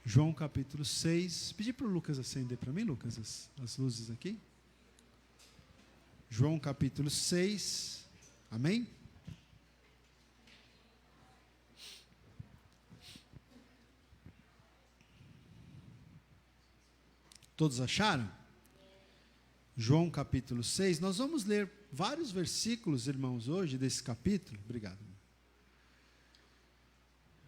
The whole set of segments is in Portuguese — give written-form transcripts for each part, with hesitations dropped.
João capítulo 6. Pedi para o Lucas acender para mim, Lucas, as luzes aqui. João capítulo 6. Amém? Todos acharam? João capítulo 6. Nós vamos ler vários versículos, irmãos, hoje desse capítulo. Obrigado.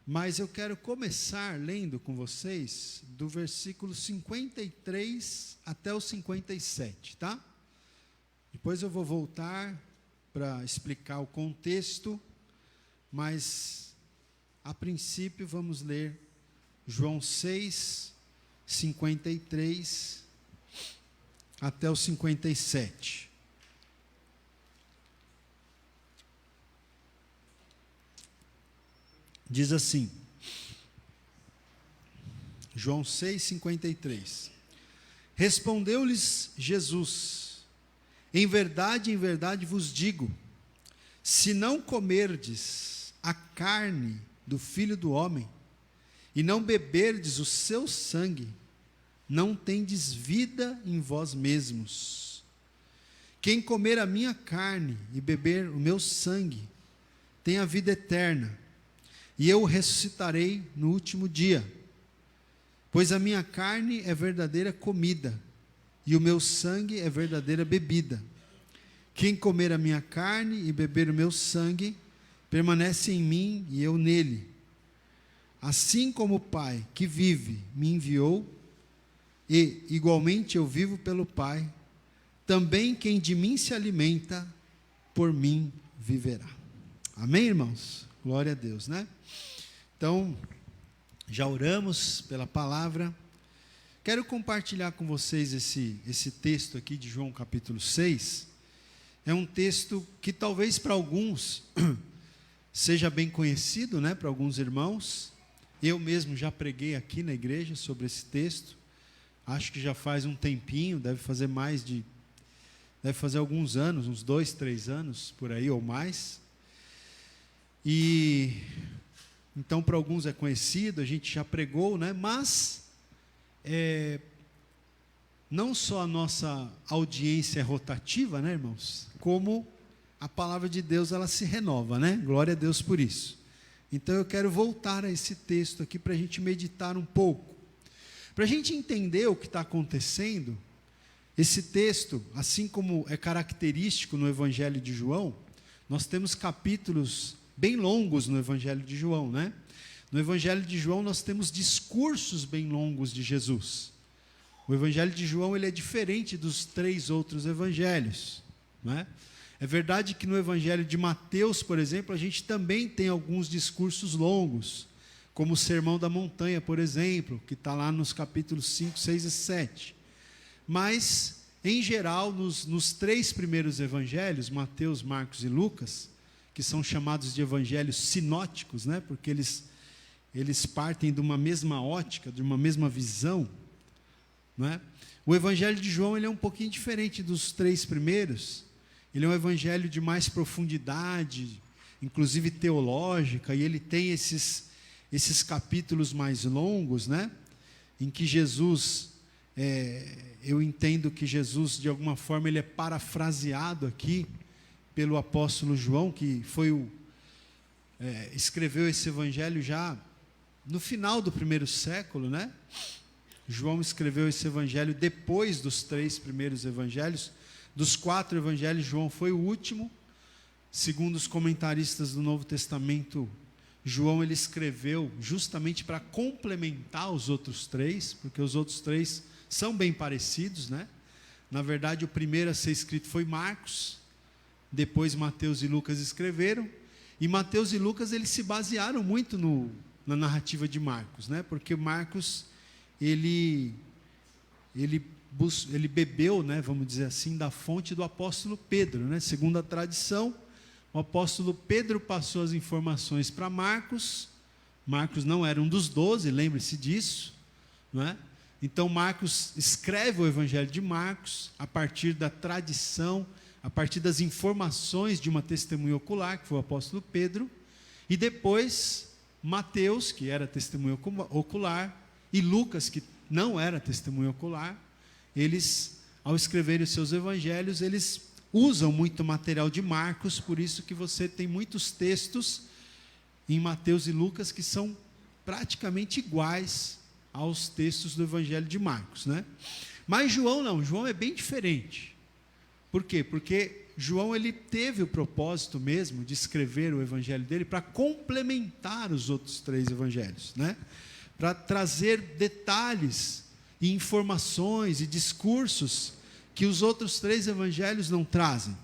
Mas eu quero começar lendo com vocês do versículo 53 até o 57, tá? Depois eu vou voltar para explicar o contexto, mas a princípio vamos ler João 6, 53 até o 57. Diz assim, João 6, 53. Respondeu-lhes Jesus: em verdade vos digo, se não comerdes a carne do Filho do Homem, e não beberdes o seu sangue, não tendes vida em vós mesmos. Quem comer a minha carne e beber o meu sangue, tem a vida eterna, e eu o ressuscitarei no último dia. Pois a minha carne é verdadeira comida, e o meu sangue é verdadeira bebida. Quem comer a minha carne e beber o meu sangue, permanece em mim e eu nele. Assim como o Pai que vive me enviou, e igualmente eu vivo pelo Pai, também quem de mim se alimenta, por mim viverá. Amém, irmãos? Glória a Deus, né? Então, já oramos pela palavra. Quero compartilhar com vocês esse texto aqui de João capítulo 6. É um texto que talvez para alguns seja bem conhecido, né? Para alguns irmãos. Eu mesmo já preguei aqui na igreja sobre esse texto. Acho que já faz um tempinho, deve fazer alguns anos, uns 2, 3 anos, por aí ou mais. E então para alguns é conhecido, a gente já pregou, né? Mas não só a nossa audiência é rotativa, né, irmãos? Como a palavra de Deus, ela se renova, né? Glória a Deus por isso. Então eu quero voltar a esse texto aqui para a gente meditar um pouco. Para a gente entender o que está acontecendo, esse texto, assim como é característico no Evangelho de João, nós temos capítulos bem longos no Evangelho de João, né? No Evangelho de João nós temos discursos bem longos de Jesus. O Evangelho de João, ele é diferente dos 3 outros evangelhos, né? É verdade que no Evangelho de Mateus, por exemplo, a gente também tem alguns discursos longos, como o Sermão da Montanha, por exemplo, que está lá nos capítulos 5, 6 e 7. Mas, em geral, nos 3 primeiros evangelhos, Mateus, Marcos e Lucas, que são chamados de evangelhos sinóticos, né? Porque eles partem de uma mesma ótica, de uma mesma visão, né? O Evangelho de João, ele é um pouquinho diferente dos 3 primeiros. Ele é um evangelho de mais profundidade, inclusive teológica, e ele tem esses capítulos mais longos, né? Em que Jesus, eu entendo que Jesus, de alguma forma, ele é parafraseado aqui pelo apóstolo João, que escreveu esse evangelho já no final do 1º século, né? João escreveu esse evangelho depois dos 3 primeiros evangelhos. Dos 4 evangelhos, João foi o último. Segundo os comentaristas do Novo Testamento, João ele escreveu justamente para complementar os outros 3, porque os outros 3 são bem parecidos, né? Na verdade, o primeiro a ser escrito foi Marcos, depois Mateus e Lucas escreveram, e Mateus e Lucas eles se basearam muito na narrativa de Marcos, né? Porque Marcos ele bebeu, né, vamos dizer assim, da fonte do apóstolo Pedro, né? Segundo a tradição, o apóstolo Pedro passou as informações para Marcos. Marcos não era um dos 12, lembre-se disso, não é? Então Marcos escreve o Evangelho de Marcos a partir da tradição, a a partir das informações de uma testemunha ocular, que foi o apóstolo Pedro, e depois Mateus, que era testemunha ocular, e Lucas, que não era testemunha ocular. Eles, ao escreverem os seus evangelhos, eles usam muito material de Marcos, por isso que você tem muitos textos em Mateus e Lucas que são praticamente iguais aos textos do evangelho de Marcos, né? Mas João não, João é bem diferente. Por quê? Porque João, ele teve o propósito mesmo de escrever o evangelho dele para complementar os outros 3 evangelhos, né? Para trazer detalhes e informações e discursos que os outros 3 evangelhos não trazem.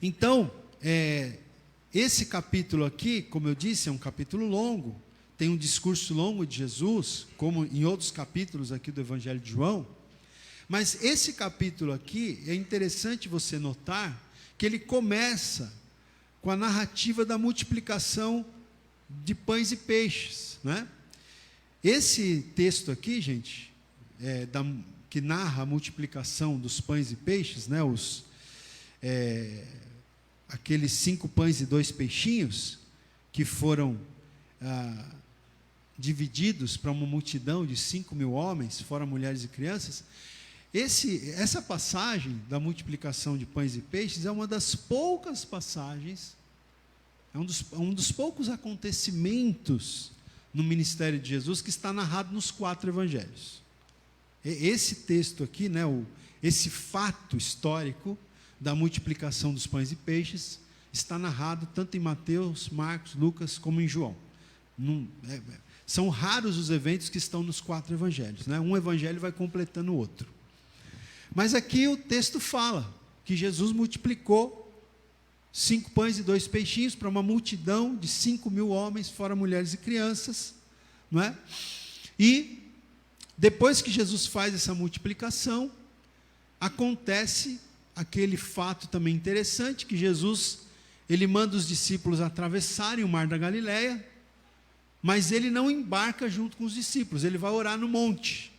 Então, esse capítulo aqui, como eu disse, é um capítulo longo, tem um discurso longo de Jesus, como em outros capítulos aqui do evangelho de João. Mas esse capítulo aqui, é interessante você notar que ele começa com a narrativa da multiplicação de pães e peixes, né? Esse texto aqui, gente, que narra a multiplicação dos pães e peixes, né? Aqueles 5 pães e 2 peixinhos, que foram divididos para uma multidão de 5.000 homens, fora mulheres e crianças. Essa passagem da multiplicação de pães e peixes é uma das poucas passagens, um dos poucos acontecimentos no ministério de Jesus que está narrado nos 4 evangelhos. Esse texto aqui, né, esse fato histórico da multiplicação dos pães e peixes, está narrado tanto em Mateus, Marcos, Lucas, como em João. São raros os eventos que estão nos 4 evangelhos, né? Um evangelho vai completando o outro. Mas aqui o texto fala que Jesus multiplicou 5 pães e 2 peixinhos para uma multidão de 5.000 homens, fora mulheres e crianças, não é? E depois que Jesus faz essa multiplicação, acontece aquele fato também interessante, que Jesus, ele manda os discípulos atravessarem o mar da Galileia, mas ele não embarca junto com os discípulos, ele vai orar no monte.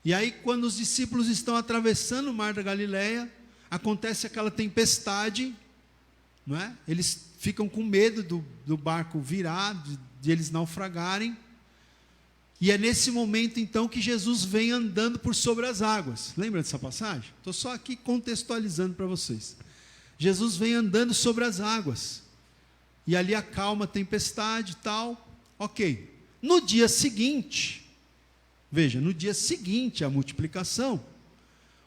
E aí, quando os discípulos estão atravessando o mar da Galileia, acontece aquela tempestade, não é? Eles ficam com medo do barco virar, de eles naufragarem. E é nesse momento, então, que Jesus vem andando por sobre as águas. Lembra dessa passagem? Estou só aqui contextualizando para vocês. Jesus vem andando sobre as águas. E ali acalma a tempestade e tal. Ok. No dia seguinte, veja, no dia seguinte à multiplicação,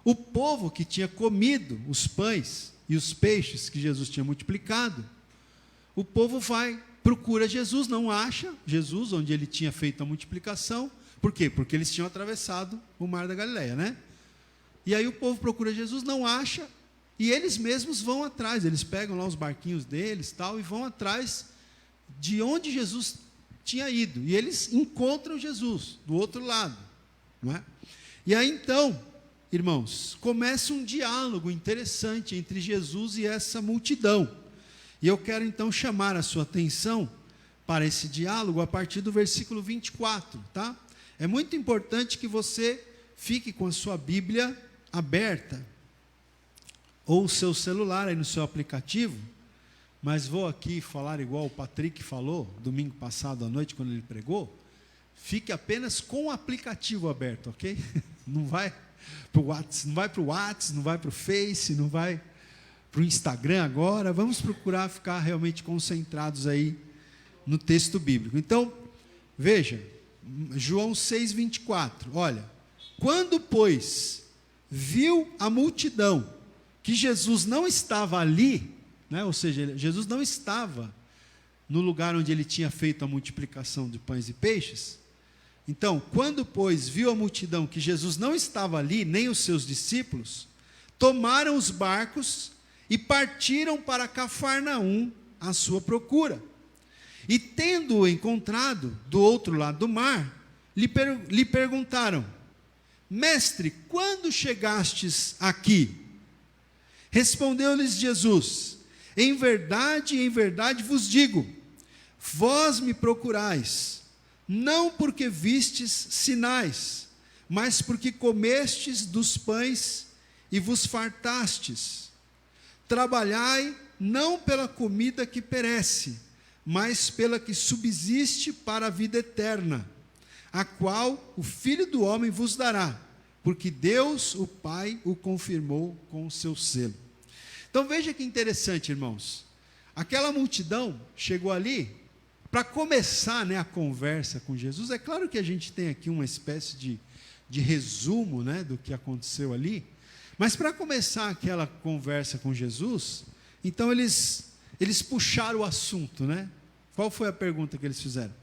o povo que tinha comido os pães e os peixes que Jesus tinha multiplicado, o povo procura Jesus, não acha Jesus onde ele tinha feito a multiplicação. Por quê? Porque eles tinham atravessado o mar da Galileia, né? E aí o povo procura Jesus, não acha, e eles mesmos vão atrás, eles pegam lá os barquinhos deles tal, e vão atrás de onde Jesus tinha ido, e eles encontram Jesus do outro lado, não é? E aí então, irmãos, começa um diálogo interessante entre Jesus e essa multidão. E eu quero então chamar a sua atenção para esse diálogo a partir do versículo 24, tá? É muito importante que você fique com a sua Bíblia aberta, ou o seu celular aí no seu aplicativo, mas vou aqui falar igual o Patrick falou, domingo passado à noite, quando ele pregou. Fique apenas com o aplicativo aberto, ok? Não vai para o WhatsApp, não vai para o Face, não vai para o Instagram agora. Vamos procurar ficar realmente concentrados aí no texto bíblico. Então, veja, João 6:24, olha: quando, pois, viu a multidão que Jesus não estava ali, né, ou seja, Jesus não estava no lugar onde ele tinha feito a multiplicação de pães e peixes. Então, quando, pois, viu a multidão que Jesus não estava ali, nem os seus discípulos, tomaram os barcos e partiram para Cafarnaum à sua procura. E tendo-o encontrado do outro lado do mar, lhe perguntaram: Mestre, quando chegastes aqui? Respondeu-lhes Jesus: em verdade vos digo, vós me procurais, não porque vistes sinais, mas porque comestes dos pães e vos fartastes. Trabalhai não pela comida que perece, mas pela que subsiste para a vida eterna, a qual o Filho do Homem vos dará, porque Deus, o Pai, o confirmou com o seu selo. Então veja que interessante, irmãos. Aquela multidão chegou ali para começar, né, a conversa com Jesus. É claro que a gente tem aqui uma espécie de resumo, né, do que aconteceu ali, mas para começar aquela conversa com Jesus, então eles puxaram o assunto, né? Qual foi a pergunta que eles fizeram?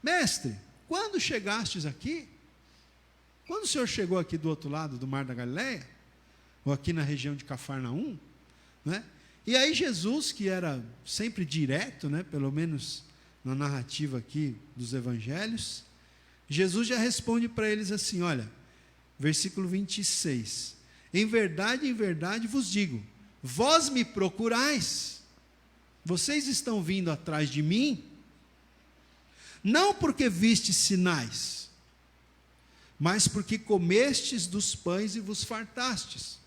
Mestre, quando chegastes aqui? Quando o senhor chegou aqui do outro lado do Mar da Galileia? Ou aqui na região de Cafarnaum? Né? E aí Jesus, que era sempre direto, né, pelo menos na narrativa aqui dos evangelhos, Jesus já responde para eles assim, olha, versículo 26, em verdade vos digo, vós me procurais, vocês estão vindo atrás de mim, não porque vistes sinais, mas porque comestes dos pães e vos fartastes.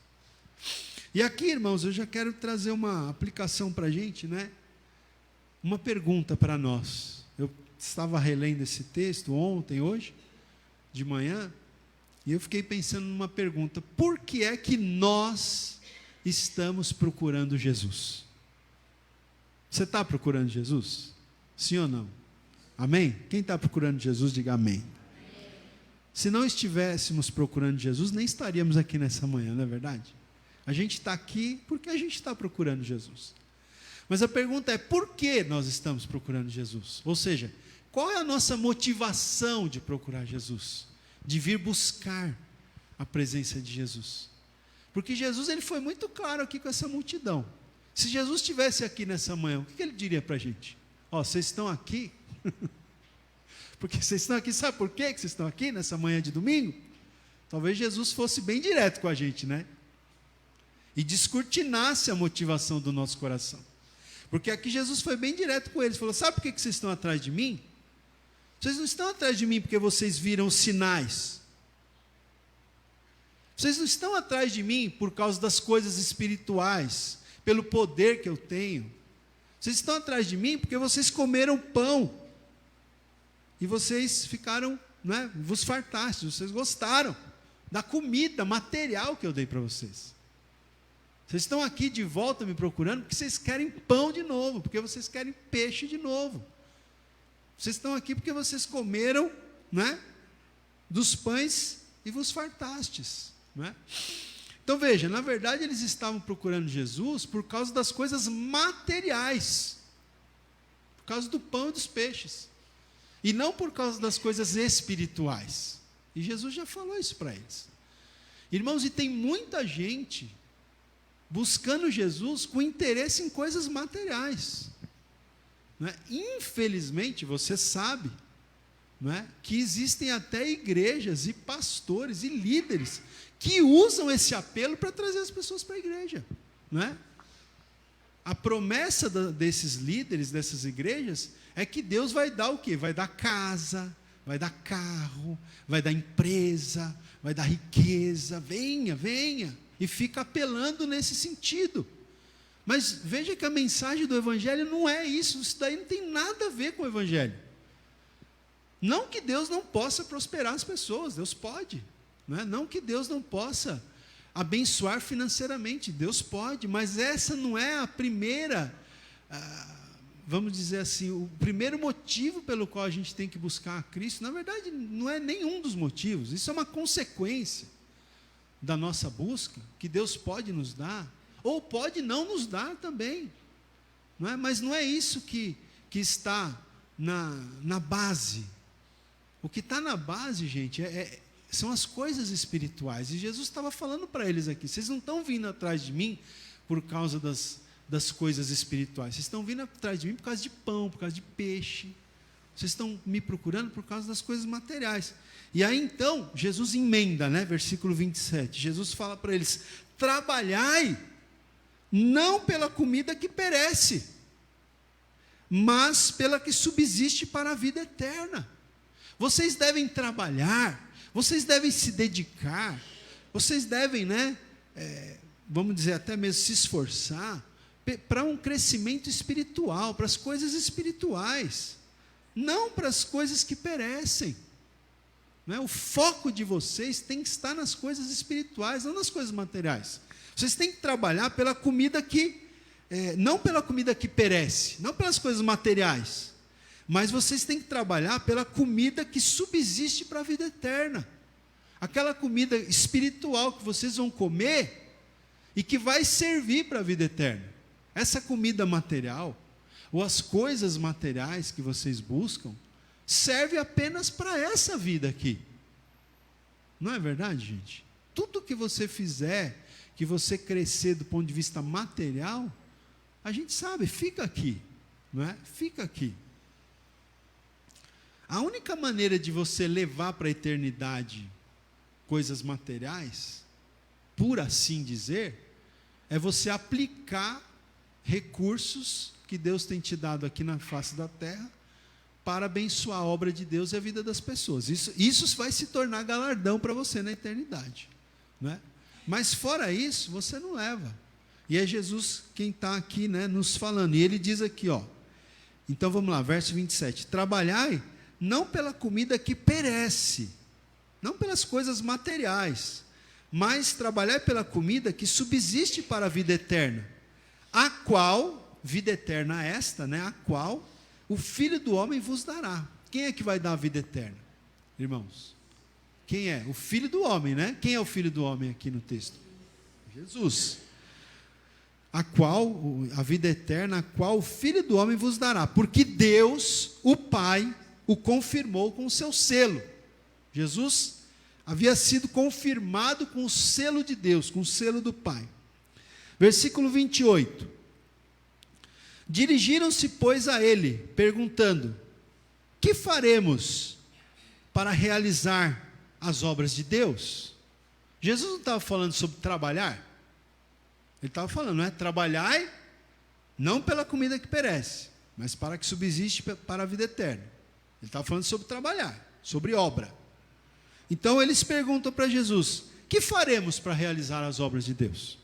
E aqui, irmãos, eu já quero trazer uma aplicação para a gente, né? Uma pergunta para nós. Eu estava relendo esse texto ontem, hoje, de manhã, e eu fiquei pensando numa pergunta: por que é que nós estamos procurando Jesus? Você está procurando Jesus? Sim ou não? Amém? Quem está procurando Jesus, diga amém. Se não estivéssemos procurando Jesus, nem estaríamos aqui nessa manhã, não é verdade? A gente está aqui porque a gente está procurando Jesus. Mas a pergunta é, por que nós estamos procurando Jesus? Ou seja, qual é a nossa motivação de procurar Jesus? De vir buscar a presença de Jesus? Porque Jesus, ele foi muito claro aqui com essa multidão. Se Jesus estivesse aqui nessa manhã, o que ele diria para a gente? Ó, vocês estão aqui... Porque vocês estão aqui, sabe por quê que vocês estão aqui nessa manhã de domingo? Talvez Jesus fosse bem direto com a gente, né? E descortinasse a motivação do nosso coração. Porque aqui Jesus foi bem direto com eles, falou, sabe por que vocês estão atrás de mim? Vocês não estão atrás de mim porque vocês viram os sinais. Vocês não estão atrás de mim por causa das coisas espirituais, pelo poder que eu tenho. Vocês estão atrás de mim porque vocês comeram pão. E vocês ficaram, né, vos fartastes, vocês gostaram da comida material que eu dei para vocês. Vocês estão aqui de volta me procurando porque vocês querem pão de novo, porque vocês querem peixe de novo. Vocês estão aqui porque vocês comeram, né, dos pães e vos fartastes. Né? Então veja, na verdade eles estavam procurando Jesus por causa das coisas materiais, por causa do pão e dos peixes. E não por causa das coisas espirituais. E Jesus já falou isso para eles. Irmãos, e tem muita gente buscando Jesus com interesse em coisas materiais. Não é? Infelizmente, você sabe, não é, que existem até igrejas e pastores e líderes que usam esse apelo para trazer as pessoas para a igreja. Não é? A promessa desses líderes, dessas igrejas, é que Deus vai dar o quê? Vai dar casa, vai dar carro, vai dar empresa, vai dar riqueza, venha, venha, e fica apelando nesse sentido. Mas veja que a mensagem do Evangelho não é isso daí não tem nada a ver com o Evangelho. Não que Deus não possa prosperar as pessoas, Deus pode, não que Deus não possa abençoar financeiramente, Deus pode, mas essa não é a primeira, vamos dizer assim, o primeiro motivo pelo qual a gente tem que buscar a Cristo. Na verdade, não é nenhum dos motivos, isso é uma consequência da nossa busca, que Deus pode nos dar, ou pode não nos dar também, não é? Mas não é isso que está na base. O que está na base, gente, são as coisas espirituais, e Jesus estava falando para eles aqui, vocês não estão vindo atrás de mim por causa das coisas espirituais, vocês estão vindo atrás de mim por causa de pão, por causa de peixe, vocês estão me procurando por causa das coisas materiais. E aí então, Jesus emenda, né, versículo 27, Jesus fala para eles, trabalhai, não pela comida que perece, mas pela que subsiste para a vida eterna. Vocês devem trabalhar, vocês devem se dedicar, vocês devem, vamos dizer, até mesmo se esforçar para um crescimento espiritual, para as coisas espirituais, não para as coisas que perecem. Não é? O foco de vocês tem que estar nas coisas espirituais, não nas coisas materiais. Vocês têm que trabalhar pela comida não pela comida que perece, não pelas coisas materiais, mas vocês têm que trabalhar pela comida que subsiste para a vida eterna. Aquela comida espiritual que vocês vão comer e que vai servir para a vida eterna. Essa comida material, ou as coisas materiais que vocês buscam, serve apenas para essa vida aqui. Não é verdade, gente? Tudo que você fizer, que você crescer do ponto de vista material, a gente sabe, fica aqui, não é? Fica aqui. A única maneira de você levar para a eternidade coisas materiais, por assim dizer, é você aplicar recursos que Deus tem te dado aqui na face da terra para abençoar a obra de Deus e a vida das pessoas. Isso vai se tornar galardão para você na eternidade, não é? Mas fora isso, você não leva. E é Jesus quem está aqui, né, nos falando. E ele diz aqui, então vamos lá, verso 27. Trabalhai não pela comida que perece, não pelas coisas materiais, mas trabalhai pela comida que subsiste para a vida eterna, a qual, vida eterna esta, né, a qual o Filho do Homem vos dará. Quem é que vai dar a vida eterna, irmãos? Quem é? O Filho do Homem, né? Quem é o Filho do Homem aqui no texto? Jesus. A vida eterna, a qual o Filho do Homem vos dará, porque Deus, o Pai, o confirmou com o seu selo. Jesus havia sido confirmado com o selo de Deus, com o selo do Pai. Versículo 28. Dirigiram-se, pois, a ele, perguntando: que faremos para realizar as obras de Deus? Jesus não estava falando sobre trabalhar? Ele estava falando, não é? Trabalhai, não pela comida que perece, mas para que subsiste para a vida eterna. Ele estava falando sobre trabalhar, sobre obra. Então eles perguntam para Jesus: que faremos para realizar as obras de Deus?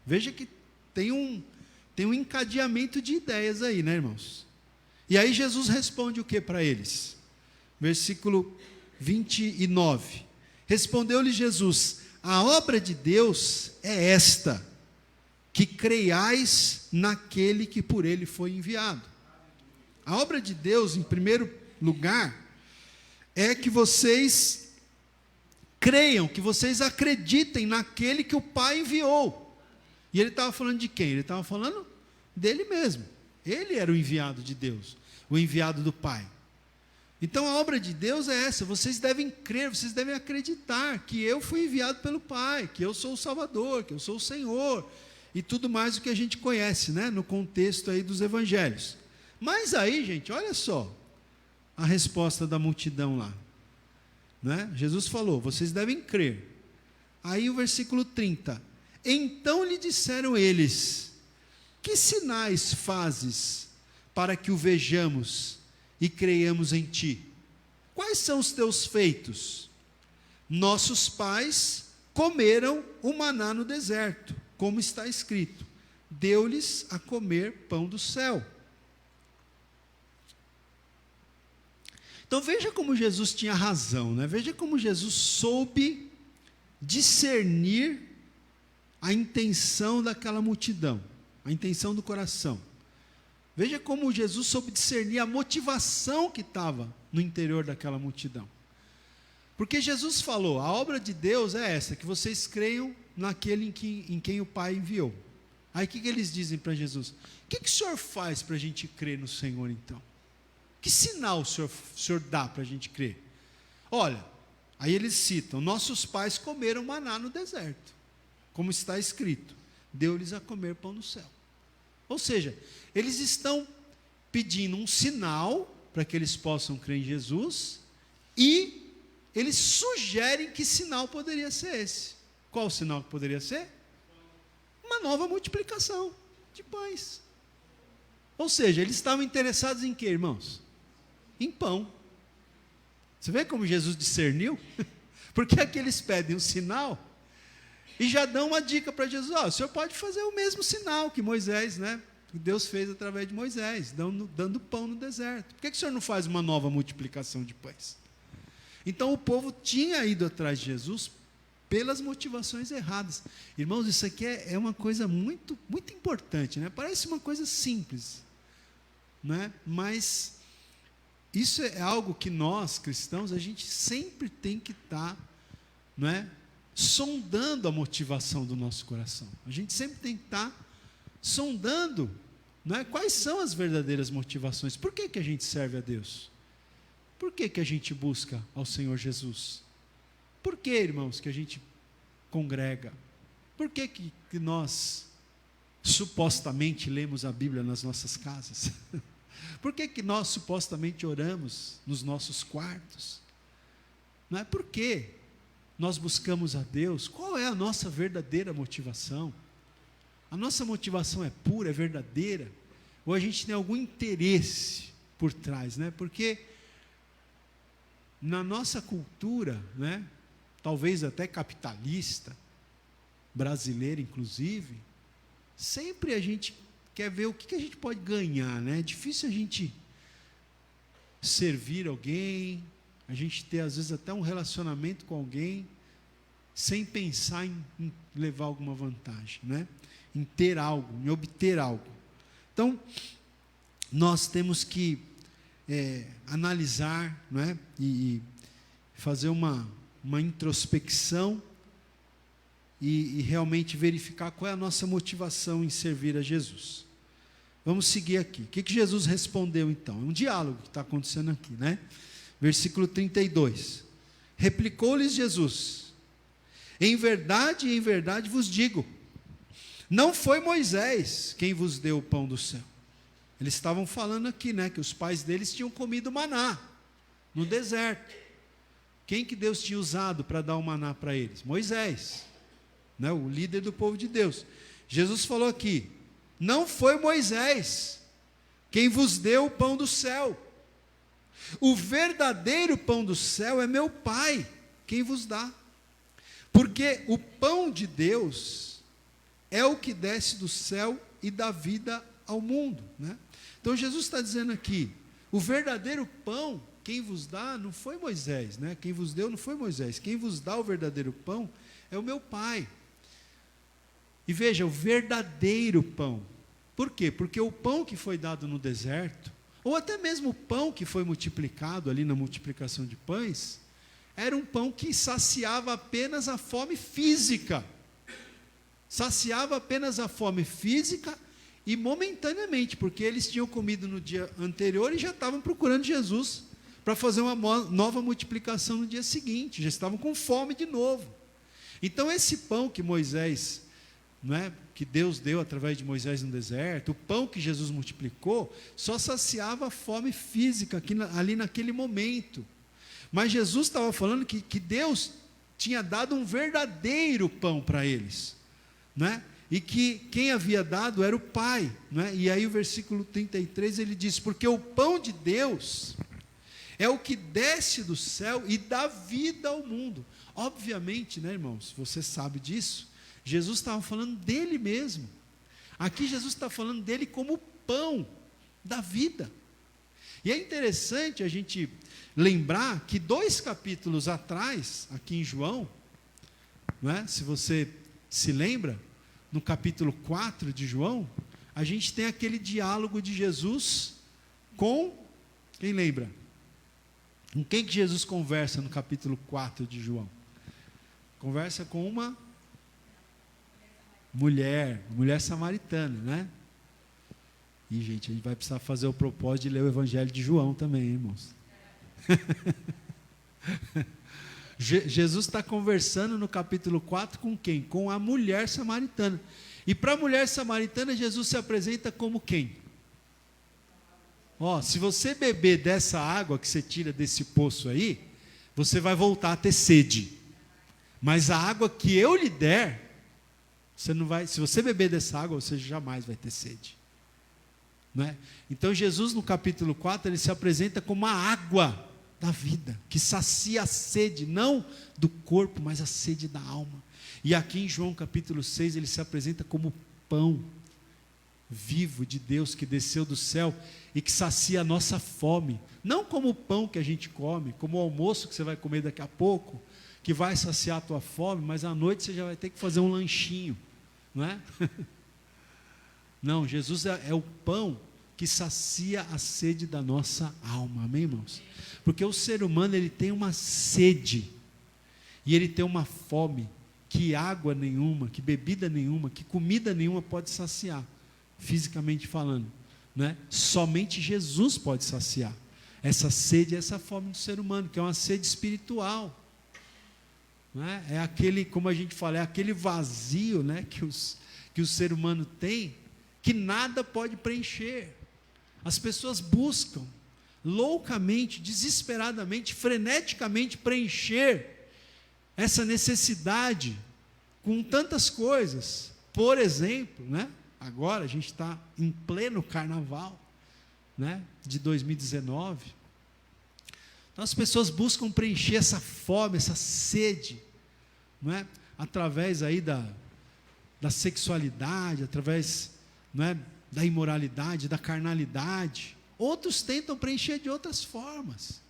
Veja que tem um encadeamento de ideias aí, né, irmãos? E aí Jesus responde o que para eles? Versículo 29. Respondeu-lhe Jesus: a obra de Deus é esta, que creiais naquele que por ele foi enviado. A obra de Deus, em primeiro lugar, é que vocês creiam, que vocês acreditem naquele que o Pai enviou. E ele estava falando de quem? Ele estava falando dele mesmo. Ele era o enviado de Deus, o enviado do Pai. Então a obra de Deus é essa: vocês devem crer, vocês devem acreditar que eu fui enviado pelo Pai, que eu sou o Salvador, que eu sou o Senhor, e tudo mais o que a gente conhece, né, no contexto aí dos evangelhos. Mas aí, gente, olha só a resposta da multidão lá, né? Jesus falou: vocês devem crer. Aí o versículo 30: então lhe disseram eles: que sinais fazes para que o vejamos e creiamos em ti? Quais são os teus feitos? Nossos pais comeram o maná no deserto, como está escrito: deu-lhes a comer pão do céu. Então veja como Jesus tinha razão, né? Veja como Jesus soube discernir a intenção daquela multidão, a intenção do coração. Veja como Jesus soube discernir a motivação que estava no interior daquela multidão. Porque Jesus falou: a obra de Deus é essa, que vocês creiam naquele em quem o Pai enviou. Aí o que eles dizem para Jesus? O que o Senhor faz para a gente crer no Senhor então? Que sinal o Senhor dá para a gente crer? Olha, aí eles citam: nossos pais comeram maná no deserto, como está escrito: deu-lhes a comer pão do céu. Ou seja, eles estão pedindo um sinal para que eles possam crer em Jesus, e eles sugerem que sinal poderia ser esse. Qual o sinal que poderia ser? Uma nova multiplicação de pães. Ou seja, eles estavam interessados em quê, irmãos? Em pão. Você vê como Jesus discerniu? Porque aqui eles pedem um sinal, E já dão uma dica para Jesus: o senhor pode fazer o mesmo sinal que Moisés, né? Que Deus fez através de Moisés, dando pão no deserto. Por que o senhor não faz uma nova multiplicação de pães? Então o povo tinha ido atrás de Jesus pelas motivações erradas. Irmãos, isso aqui é uma coisa muito, muito importante, né? Parece uma coisa simples, né? Mas isso é algo que nós, cristãos, a gente sempre tem que estar, né, sondando a motivação do nosso coração. A gente sempre tem que estar sondando, né, quais são as verdadeiras motivações. Por que a gente serve a Deus? Por que a gente busca ao Senhor Jesus? Por que, irmãos, que a gente congrega? Por que nós supostamente lemos a Bíblia nas nossas casas? Por que nós supostamente oramos nos nossos quartos? Não é? Por que nós buscamos a Deus? Qual é a nossa verdadeira motivação? A nossa motivação é pura, é verdadeira? Ou a gente tem algum interesse por trás, né? Porque na nossa cultura, né, talvez até capitalista, brasileira inclusive, sempre a gente quer ver o que a gente pode ganhar, né? É difícil a gente servir alguém, a gente ter às vezes até um relacionamento com alguém, sem pensar em levar alguma vantagem, né? Em ter algo, em obter algo. Então, nós temos que analisar, não é? E fazer uma introspecção e realmente verificar qual é a nossa motivação em servir a Jesus. Vamos seguir aqui. O que Jesus respondeu então? É um diálogo que está acontecendo aqui, né? Versículo 32. Replicou-lhes Jesus: em verdade vos digo, não foi Moisés quem vos deu o pão do céu. Eles estavam falando aqui, né, que os pais deles tinham comido maná no deserto. Quem que Deus tinha usado para dar o maná para eles? Moisés, né, o líder do povo de Deus. Jesus falou aqui: não foi Moisés quem vos deu o pão do céu. O verdadeiro pão do céu é meu Pai quem vos dá. Porque o pão de Deus é o que desce do céu e dá vida ao mundo, né? Então Jesus está dizendo aqui: o verdadeiro pão, quem vos dá, não foi Moisés, né? Quem vos deu não foi Moisés. Quem vos dá o verdadeiro pão é o meu Pai. E veja, o verdadeiro pão. Por quê? Porque o pão que foi dado no deserto, ou até mesmo o pão que foi multiplicado ali na multiplicação de pães, era um pão que saciava apenas a fome física. Saciava apenas a fome física e momentaneamente, porque eles tinham comido no dia anterior e já estavam procurando Jesus para fazer uma nova multiplicação no dia seguinte, já estavam com fome de novo. Então esse pão que Moisés, não é, que Deus deu através de Moisés no deserto, o pão que Jesus multiplicou, só saciava a fome física ali naquele momento. Mas Jesus estava falando que Deus tinha dado um verdadeiro pão para eles, né? E que quem havia dado era o Pai, né? E aí o versículo 33 ele diz: porque o pão de Deus é o que desce do céu e dá vida ao mundo. Obviamente, né, irmãos, você sabe disso, Jesus estava falando dele mesmo. Aqui Jesus está falando dele como pão da vida. E é interessante a gente lembrar que 2 capítulos atrás, aqui em João, não é? Se você se lembra, no capítulo 4 de João, a gente tem aquele diálogo de Jesus com, quem lembra? Com quem que Jesus conversa no capítulo 4 de João? Conversa com uma mulher samaritana, né? E, gente, a gente vai precisar fazer o propósito de ler o Evangelho de João também, hein, irmãos? Jesus está conversando no capítulo 4 com quem? Com a mulher samaritana. E para a mulher samaritana, Jesus se apresenta como quem? Se você beber dessa água que você tira desse poço aí, você vai voltar a ter sede. Mas a água que eu lhe der, você não vai, se você beber dessa água, você jamais vai ter sede. Não é? Então Jesus no capítulo 4, ele se apresenta como a água da vida, que sacia a sede, não do corpo, mas a sede da alma. E aqui em João capítulo 6, ele se apresenta como pão vivo de Deus que desceu do céu e que sacia a nossa fome. Não como o pão que a gente come, como o almoço que você vai comer daqui a pouco, que vai saciar a tua fome, mas à noite você já vai ter que fazer um lanchinho, não é? Não, Jesus é o pão que sacia a sede da nossa alma, amém, irmãos? Porque o ser humano, ele tem uma sede, e ele tem uma fome, que água nenhuma, que bebida nenhuma, que comida nenhuma pode saciar, fisicamente falando, né? Somente Jesus pode saciar essa sede, essa fome do ser humano, que é uma sede espiritual, né? É aquele, como a gente fala, é aquele vazio, né, que o ser humano tem, que nada pode preencher. As pessoas buscam loucamente, desesperadamente, freneticamente preencher essa necessidade com tantas coisas. Por exemplo, né, agora a gente está em pleno carnaval, né, de 2019. Então as pessoas buscam preencher essa fome, essa sede, não é, através aí da sexualidade, através, não é, da imoralidade, da carnalidade. Outros tentam preencher de outras formas,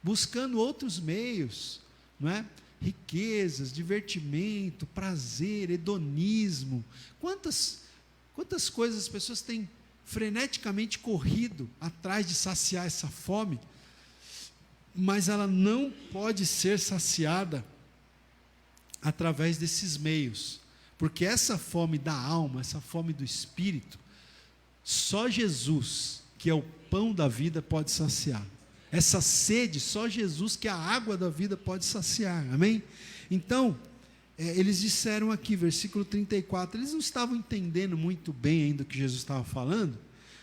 buscando outros meios, não é? Riquezas, divertimento, prazer, hedonismo. Quantas coisas as pessoas têm freneticamente corrido atrás de saciar essa fome, mas ela não pode ser saciada através desses meios, porque essa fome da alma, essa fome do espírito, só Jesus, que é o pão da vida, pode saciar. Essa sede, só Jesus, que é a água da vida, pode saciar, amém? Então, eles disseram aqui, versículo 34, eles não estavam entendendo muito bem ainda o que Jesus estava falando,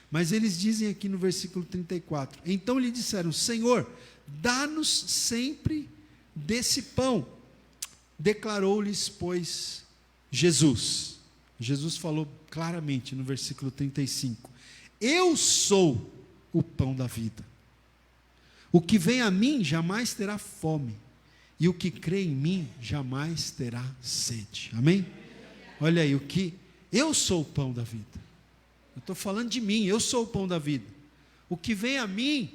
mas eles dizem aqui no versículo 34, então lhe disseram, Senhor, dá-nos sempre desse pão. Declarou-lhes, pois, Jesus falou claramente no versículo 35, eu sou o pão da vida, o que vem a mim jamais terá fome, e o que crê em mim jamais terá sede, amém? Olha aí, eu sou o pão da vida, eu estou falando de mim, eu sou o pão da vida, o que vem a mim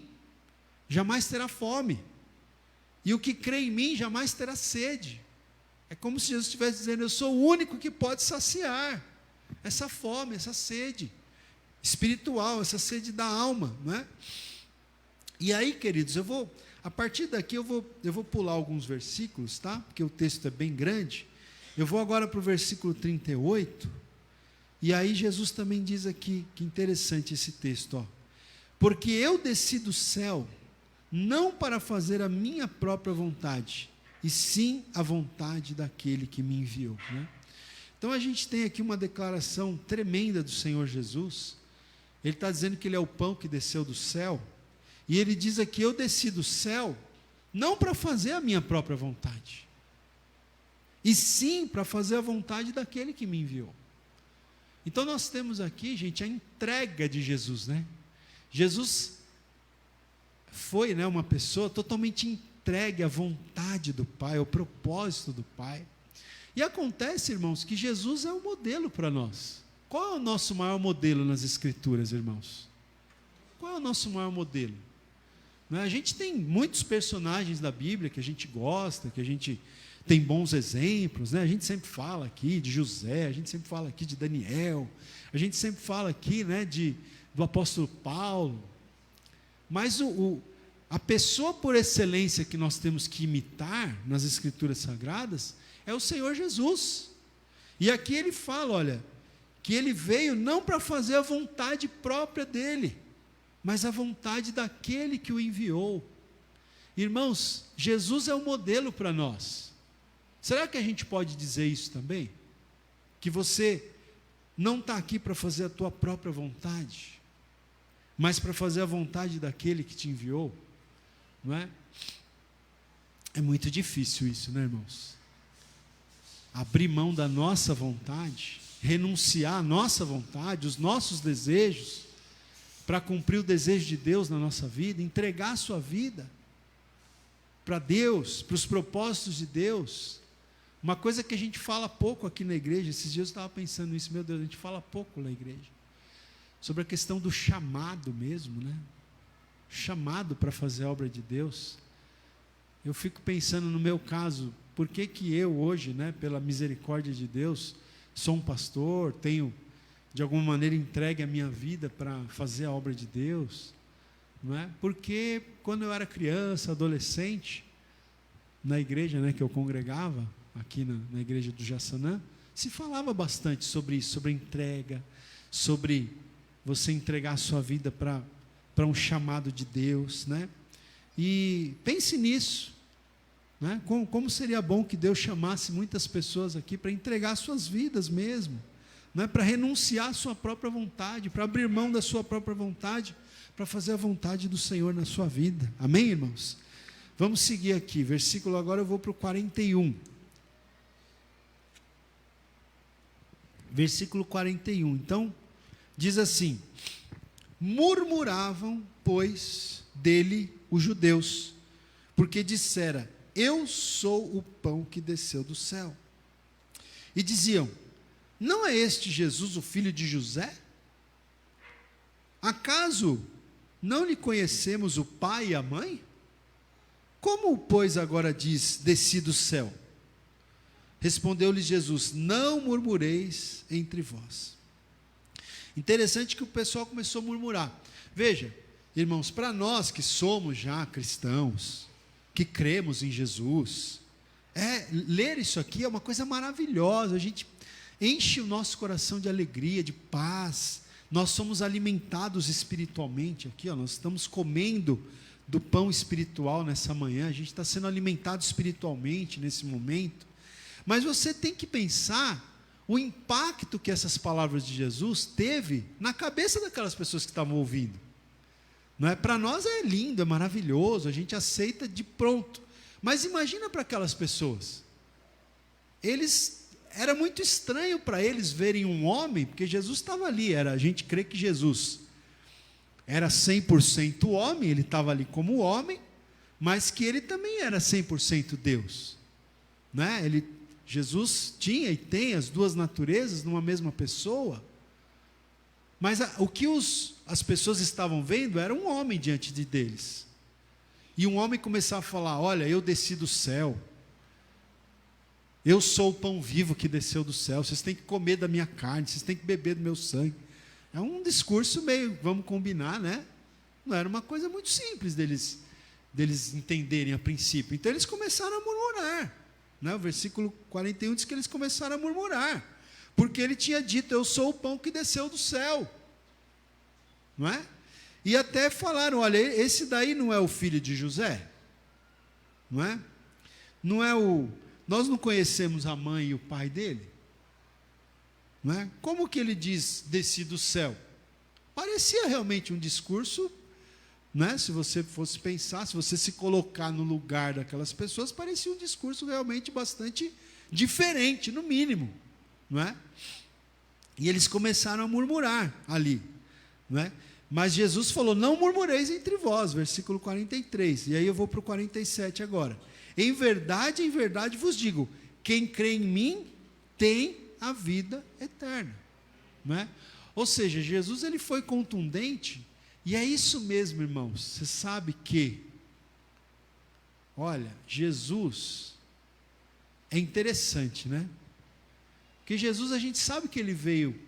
jamais terá fome, e o que crê em mim jamais terá sede. É como se Jesus estivesse dizendo, eu sou o único que pode saciar essa fome, essa sede espiritual, essa sede da alma, não é? E aí, queridos, a partir daqui eu vou pular alguns versículos, tá? Porque o texto é bem grande. Eu vou agora para o versículo 38, e aí Jesus também diz aqui, que interessante esse texto, ó. Porque eu desci do céu, não para fazer a minha própria vontade, e sim a vontade daquele que me enviou, né? Então a gente tem aqui uma declaração tremenda do Senhor Jesus. Ele está dizendo que Ele é o pão que desceu do céu, e Ele diz aqui, eu desci do céu, não para fazer a minha própria vontade, e sim para fazer a vontade daquele que me enviou. Então nós temos aqui, gente, a entrega de Jesus, né? Jesus foi, né, uma pessoa totalmente entregue à vontade do Pai, ao propósito do Pai. E acontece, irmãos, que Jesus é o modelo para nós. Qual é o nosso maior modelo nas Escrituras, irmãos? Qual é o nosso maior modelo? Não é? A gente tem muitos personagens da Bíblia que a gente gosta, que a gente tem bons exemplos, né? A gente sempre fala aqui de José, a gente sempre fala aqui de Daniel, a gente sempre fala aqui, né, do apóstolo Paulo. Mas a pessoa por excelência que nós temos que imitar nas Escrituras Sagradas é o Senhor Jesus. E aqui ele fala, olha, que ele veio não para fazer a vontade própria dele, mas a vontade daquele que o enviou. Irmãos, Jesus é o modelo para nós. Será que a gente pode dizer isso também? Que você não está aqui para fazer a tua própria vontade, mas para fazer a vontade daquele que te enviou? Não é? É muito difícil isso, né, irmãos? Abrir mão da nossa vontade, renunciar à nossa vontade, os nossos desejos, para cumprir o desejo de Deus na nossa vida, entregar a sua vida para Deus, para os propósitos de Deus, Uma coisa que a gente fala pouco aqui na igreja, esses dias eu estava pensando nisso, meu Deus, a gente fala pouco na igreja, sobre a questão do chamado mesmo, né? Chamado para fazer a obra de Deus. Eu fico pensando no meu caso, por que eu hoje, né, pela misericórdia de Deus, sou um pastor, tenho de alguma maneira entregue a minha vida para fazer a obra de Deus, não é? Porque quando eu era criança, adolescente, na igreja, né, que eu congregava, aqui na igreja do Jaçanã, se falava bastante sobre isso, sobre entrega, sobre você entregar a sua vida para um chamado de Deus, né? E pense nisso, né? Como seria bom que Deus chamasse muitas pessoas aqui para entregar suas vidas mesmo, né? Para renunciar à sua própria vontade, para abrir mão da sua própria vontade, para fazer a vontade do Senhor na sua vida. Amém, irmãos? Vamos seguir aqui, versículo, agora eu vou para o 41. Versículo 41, então, diz assim: murmuravam, pois, dele os judeus, porque dissera: eu sou o pão que desceu do céu. E diziam: não é este Jesus o filho de José? Acaso não lhe conhecemos o pai e a mãe? Como, pois, agora diz: desci do céu? Respondeu-lhes Jesus: não murmureis entre vós. Interessante que o pessoal começou a murmurar. Veja, irmãos, para nós que somos já cristãos, que cremos em Jesus, ler isso aqui é uma coisa maravilhosa. A gente enche o nosso coração de alegria, de paz. Nós somos alimentados espiritualmente aqui, ó, nós estamos comendo do pão espiritual nessa manhã, a gente está sendo alimentado espiritualmente nesse momento. Mas você tem que pensar o impacto que essas palavras de Jesus teve na cabeça daquelas pessoas que estavam ouvindo. Não é? Para nós é lindo, é maravilhoso, a gente aceita de pronto. Mas imagina para aquelas pessoas. Era muito estranho para eles verem um homem, porque Jesus estava ali, a gente crê que Jesus era 100% homem, ele estava ali como homem, mas que ele também era 100% Deus. Né? Jesus tinha e tem as duas naturezas numa mesma pessoa, mas o que as pessoas estavam vendo era um homem diante deles, e um homem começar a falar: olha, eu desci do céu, eu sou o pão vivo que desceu do céu, vocês têm que comer da minha carne, vocês têm que beber do meu sangue. É um discurso meio, vamos combinar, né? Não era uma coisa muito simples deles entenderem a princípio. Então eles começaram a murmurar. O versículo 41 diz que eles começaram a murmurar, porque ele tinha dito: eu sou o pão que desceu do céu, não é? E até falaram: olha, esse daí não é o filho de José, não é? Nós não conhecemos a mãe e o pai dele, não é? Como que ele diz: desci do céu? Parecia realmente um discurso, né? Se você fosse pensar, se você se colocar no lugar daquelas pessoas, parecia um discurso realmente bastante diferente, no mínimo, não é? E eles começaram a murmurar ali, não é? Mas Jesus falou: não murmureis entre vós, versículo 43, e aí eu vou para o 47 agora. Em verdade vos digo, quem crê em mim tem a vida eterna, não é? Ou seja, Jesus ele foi contundente. E é isso mesmo, irmãos. Você sabe que, olha, Jesus é interessante, né? Porque Jesus, a gente sabe que ele veio,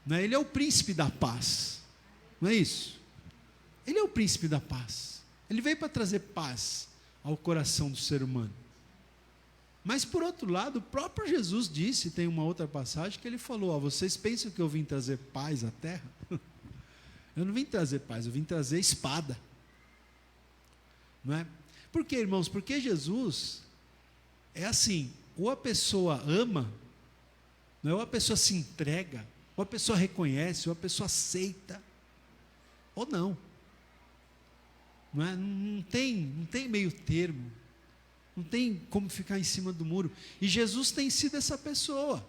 né? Ele é o príncipe da paz, não é isso? Ele é o príncipe da paz. Ele veio para trazer paz ao coração do ser humano. Mas por outro lado, o próprio Jesus disse, tem uma outra passagem que ele falou: ó, vocês pensam que eu vim trazer paz à terra? Eu não vim trazer paz, eu vim trazer espada. Não é? Por quê, irmãos? Porque Jesus é assim: ou a pessoa ama, não é? Ou a pessoa se entrega, ou a pessoa reconhece, ou a pessoa aceita, ou não. Não é? Não tem meio termo, não tem como ficar em cima do muro. E Jesus tem sido essa pessoa,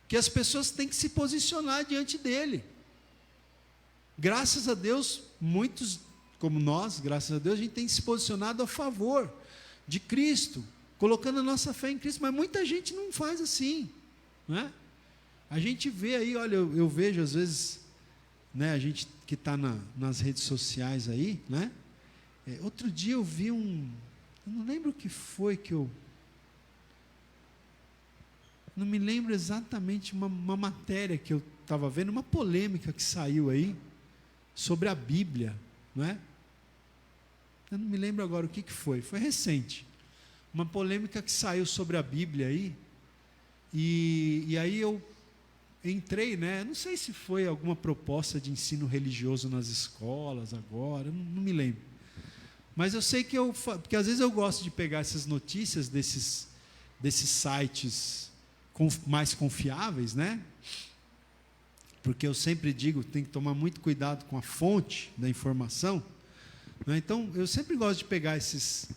que as pessoas têm que se posicionar diante dele. Graças a Deus, muitos como nós, graças a Deus, a gente tem se posicionado a favor de Cristo, colocando a nossa fé em Cristo, mas muita gente não faz assim, não é? A gente vê aí, olha, eu vejo às vezes, né, a gente que está nas redes sociais aí, né? Outro dia eu vi eu não lembro o que foi que não me lembro exatamente uma matéria que eu estava vendo, uma polêmica que saiu aí, sobre a Bíblia, não é? Eu não me lembro agora o que foi recente, uma polêmica que saiu sobre a Bíblia aí, e aí eu entrei, né? Não sei se foi alguma proposta de ensino religioso nas escolas agora, não me lembro. Mas eu sei que porque às vezes eu gosto de pegar essas notícias desses sites mais confiáveis, né? Porque eu sempre digo, tem que tomar muito cuidado com a fonte da informação, né? Então, eu sempre gosto de pegar essas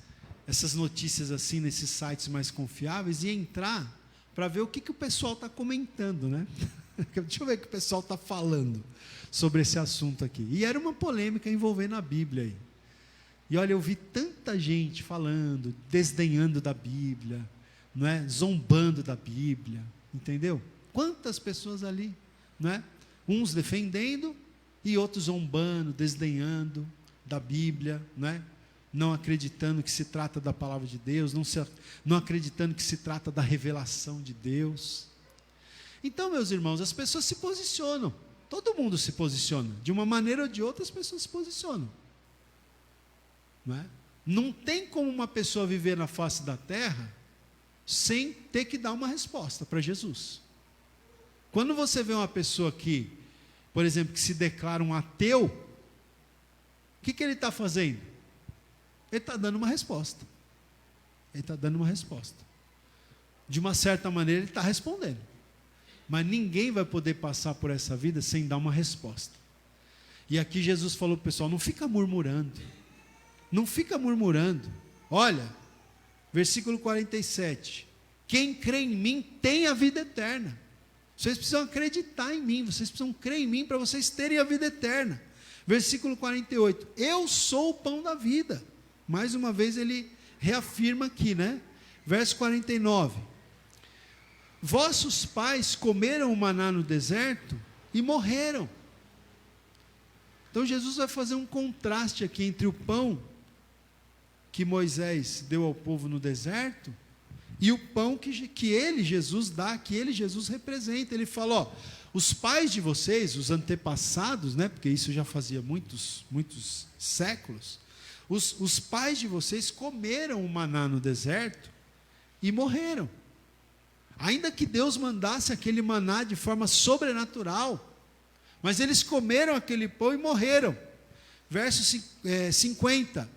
notícias assim, nesses sites mais confiáveis e entrar para ver o que o pessoal está comentando, né? Deixa eu ver o que o pessoal está falando sobre esse assunto aqui. E era uma polêmica envolvendo a Bíblia aí. E olha, eu vi tanta gente falando, desdenhando da Bíblia, não é? Zombando da Bíblia, entendeu? Quantas pessoas ali, não é? Uns defendendo e outros zombando, desdenhando da Bíblia, não é? Não acreditando que se trata da palavra de Deus, não acreditando que se trata da revelação de Deus. Então, meus irmãos, as pessoas se posicionam, todo mundo se posiciona, de uma maneira ou de outra as pessoas se posicionam, não é? Não tem como uma pessoa viver na face da terra sem ter que dar uma resposta para Jesus. Quando você vê uma pessoa que, por exemplo, que se declara um ateu, o que ele está fazendo? Ele está dando uma resposta. Ele está dando uma resposta. De uma certa maneira ele está respondendo. Mas ninguém vai poder passar por essa vida sem dar uma resposta. E aqui Jesus falou para o pessoal, não fica murmurando. Não fica murmurando. Olha, versículo 47. Quem crê em mim tem a vida eterna. Vocês precisam acreditar em mim, vocês precisam crer em mim para vocês terem a vida eterna. Versículo 48. Eu sou o pão da vida. Mais uma vez ele reafirma aqui, né? Verso 49. Vossos pais comeram o maná no deserto e morreram. Então Jesus vai fazer um contraste aqui entre o pão que Moisés deu ao povo no deserto e o pão que ele, Jesus, dá, que ele, Jesus, representa. Ele fala, ó, os pais de vocês, os antepassados, né, porque isso já fazia muitos séculos, os pais de vocês comeram o maná no deserto e morreram. Ainda que Deus mandasse aquele maná de forma sobrenatural, mas eles comeram aquele pão e morreram. Verso 50.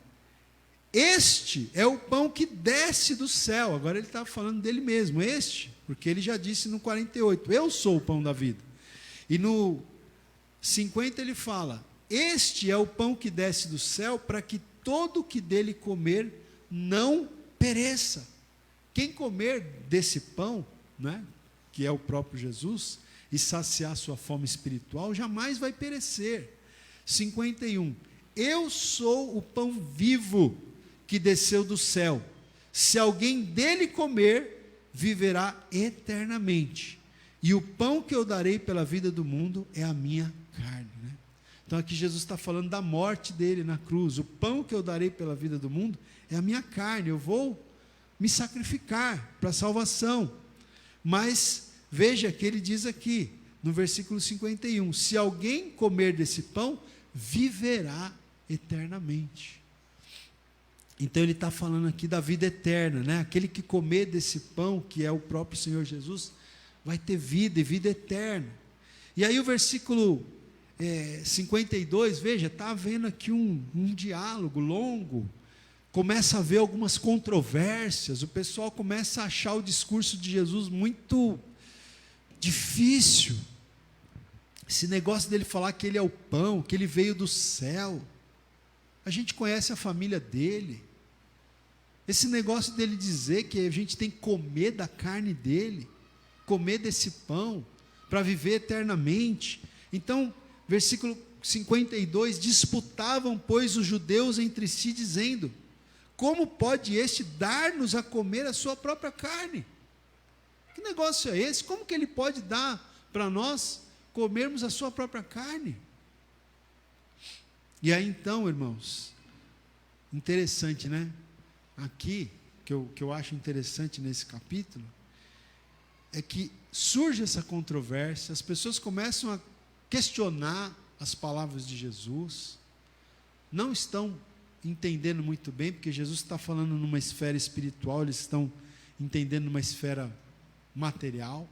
Este é o pão que desce do céu. Agora ele está falando dele mesmo, este, porque ele já disse no 48, eu sou o pão da vida. E no 50 ele fala, este é o pão que desce do céu, para que todo que dele comer não pereça. Quem comer desse pão, né, que é o próprio Jesus, e saciar sua fome espiritual, jamais vai perecer. 51. Eu sou o pão vivo que desceu do céu. Se alguém dele comer, viverá eternamente. E o pão que eu darei pela vida do mundo é a minha carne. Né? Então aqui Jesus está falando da morte dele na cruz. O pão que eu darei pela vida do mundo é a minha carne. Eu vou me sacrificar para a salvação. Mas veja que ele diz aqui, no versículo 51, se alguém comer desse pão, viverá eternamente. Então ele está falando aqui da vida eterna, né? Aquele que comer desse pão, que é o próprio Senhor Jesus, vai ter vida e vida eterna. E aí o versículo 52, veja, está havendo aqui um diálogo longo, começa a haver algumas controvérsias, o pessoal começa a achar o discurso de Jesus muito difícil. Esse negócio dele falar que ele é o pão, que ele veio do céu. A gente conhece a família dele. Esse negócio dele dizer que a gente tem que comer da carne dele, comer desse pão, para viver eternamente. Então, versículo 52, disputavam, pois, os judeus entre si, dizendo, como pode este dar-nos a comer a sua própria carne? Que negócio é esse? Como que ele pode dar para nós comermos a sua própria carne? E aí então, irmãos, interessante, né? Aqui, que eu acho interessante nesse capítulo, é que surge essa controvérsia, as pessoas começam a questionar as palavras de Jesus, não estão entendendo muito bem, porque Jesus está falando numa esfera espiritual, eles estão entendendo numa esfera material,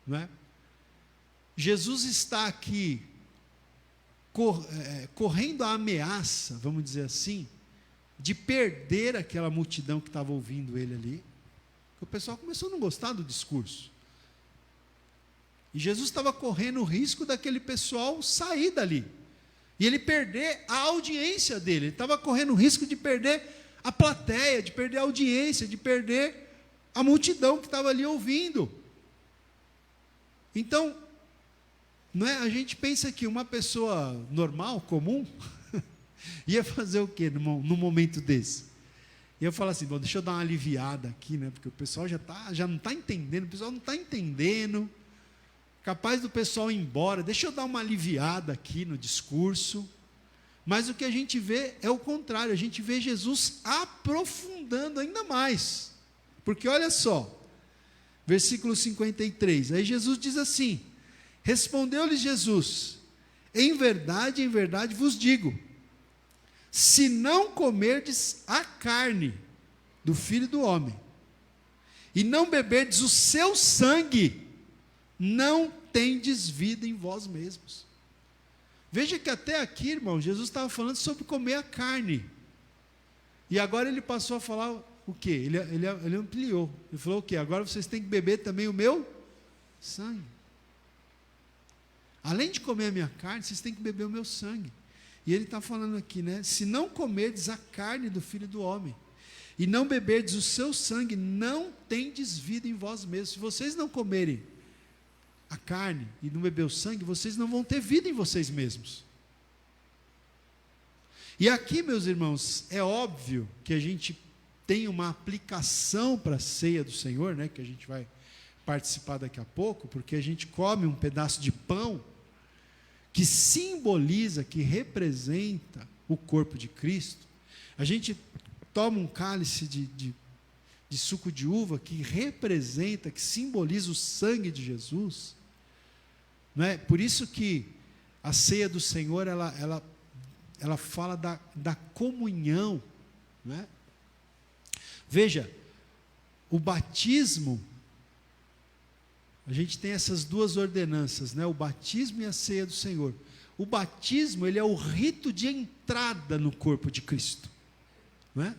não é? Jesus está aqui correndo a ameaça, vamos dizer assim, de perder aquela multidão que estava ouvindo ele ali, porque o pessoal começou a não gostar do discurso, e Jesus estava correndo o risco daquele pessoal sair dali, e ele perder a audiência dele, ele estava correndo o risco de perder a plateia, de perder a audiência, de perder a multidão que estava ali ouvindo. Então, não é, a gente pensa que uma pessoa normal, comum, ia fazer o quê num momento desse? Ia falar assim, bom, deixa eu dar uma aliviada aqui, né? Porque o pessoal já não está entendendo, o pessoal não está entendendo, capaz do pessoal ir embora, deixa eu dar uma aliviada aqui no discurso. Mas o que a gente vê é o contrário, a gente vê Jesus aprofundando ainda mais, porque olha só, versículo 53, aí Jesus diz assim, respondeu-lhes Jesus, em verdade vos digo, se não comerdes a carne do Filho do Homem, e não beberdes o seu sangue, não tendes vida em vós mesmos. Veja que até aqui, irmão, Jesus estava falando sobre comer a carne, e agora ele passou a falar o quê? Ele ampliou, ele falou o quê? Agora vocês têm que beber também o meu sangue. Além de comer a minha carne, vocês têm que beber o meu sangue. E ele está falando aqui, né? Se não comerdes a carne do Filho do Homem, e não beberdes o seu sangue, não tendes vida em vós mesmos. Se vocês não comerem a carne e não beber o sangue, vocês não vão ter vida em vocês mesmos. E aqui, meus irmãos, é óbvio que a gente tem uma aplicação para a ceia do Senhor, né? Que a gente vai participar daqui a pouco, porque a gente come um pedaço de pão que simboliza, que representa o corpo de Cristo. A gente toma um cálice de suco de uva que representa, que simboliza o sangue de Jesus. Não é? Por isso que a ceia do Senhor, ela fala da comunhão. Não é? Veja, o batismo, a gente tem essas duas ordenanças, né? O batismo e a ceia do Senhor. O batismo, ele é o rito de entrada no corpo de Cristo, não é?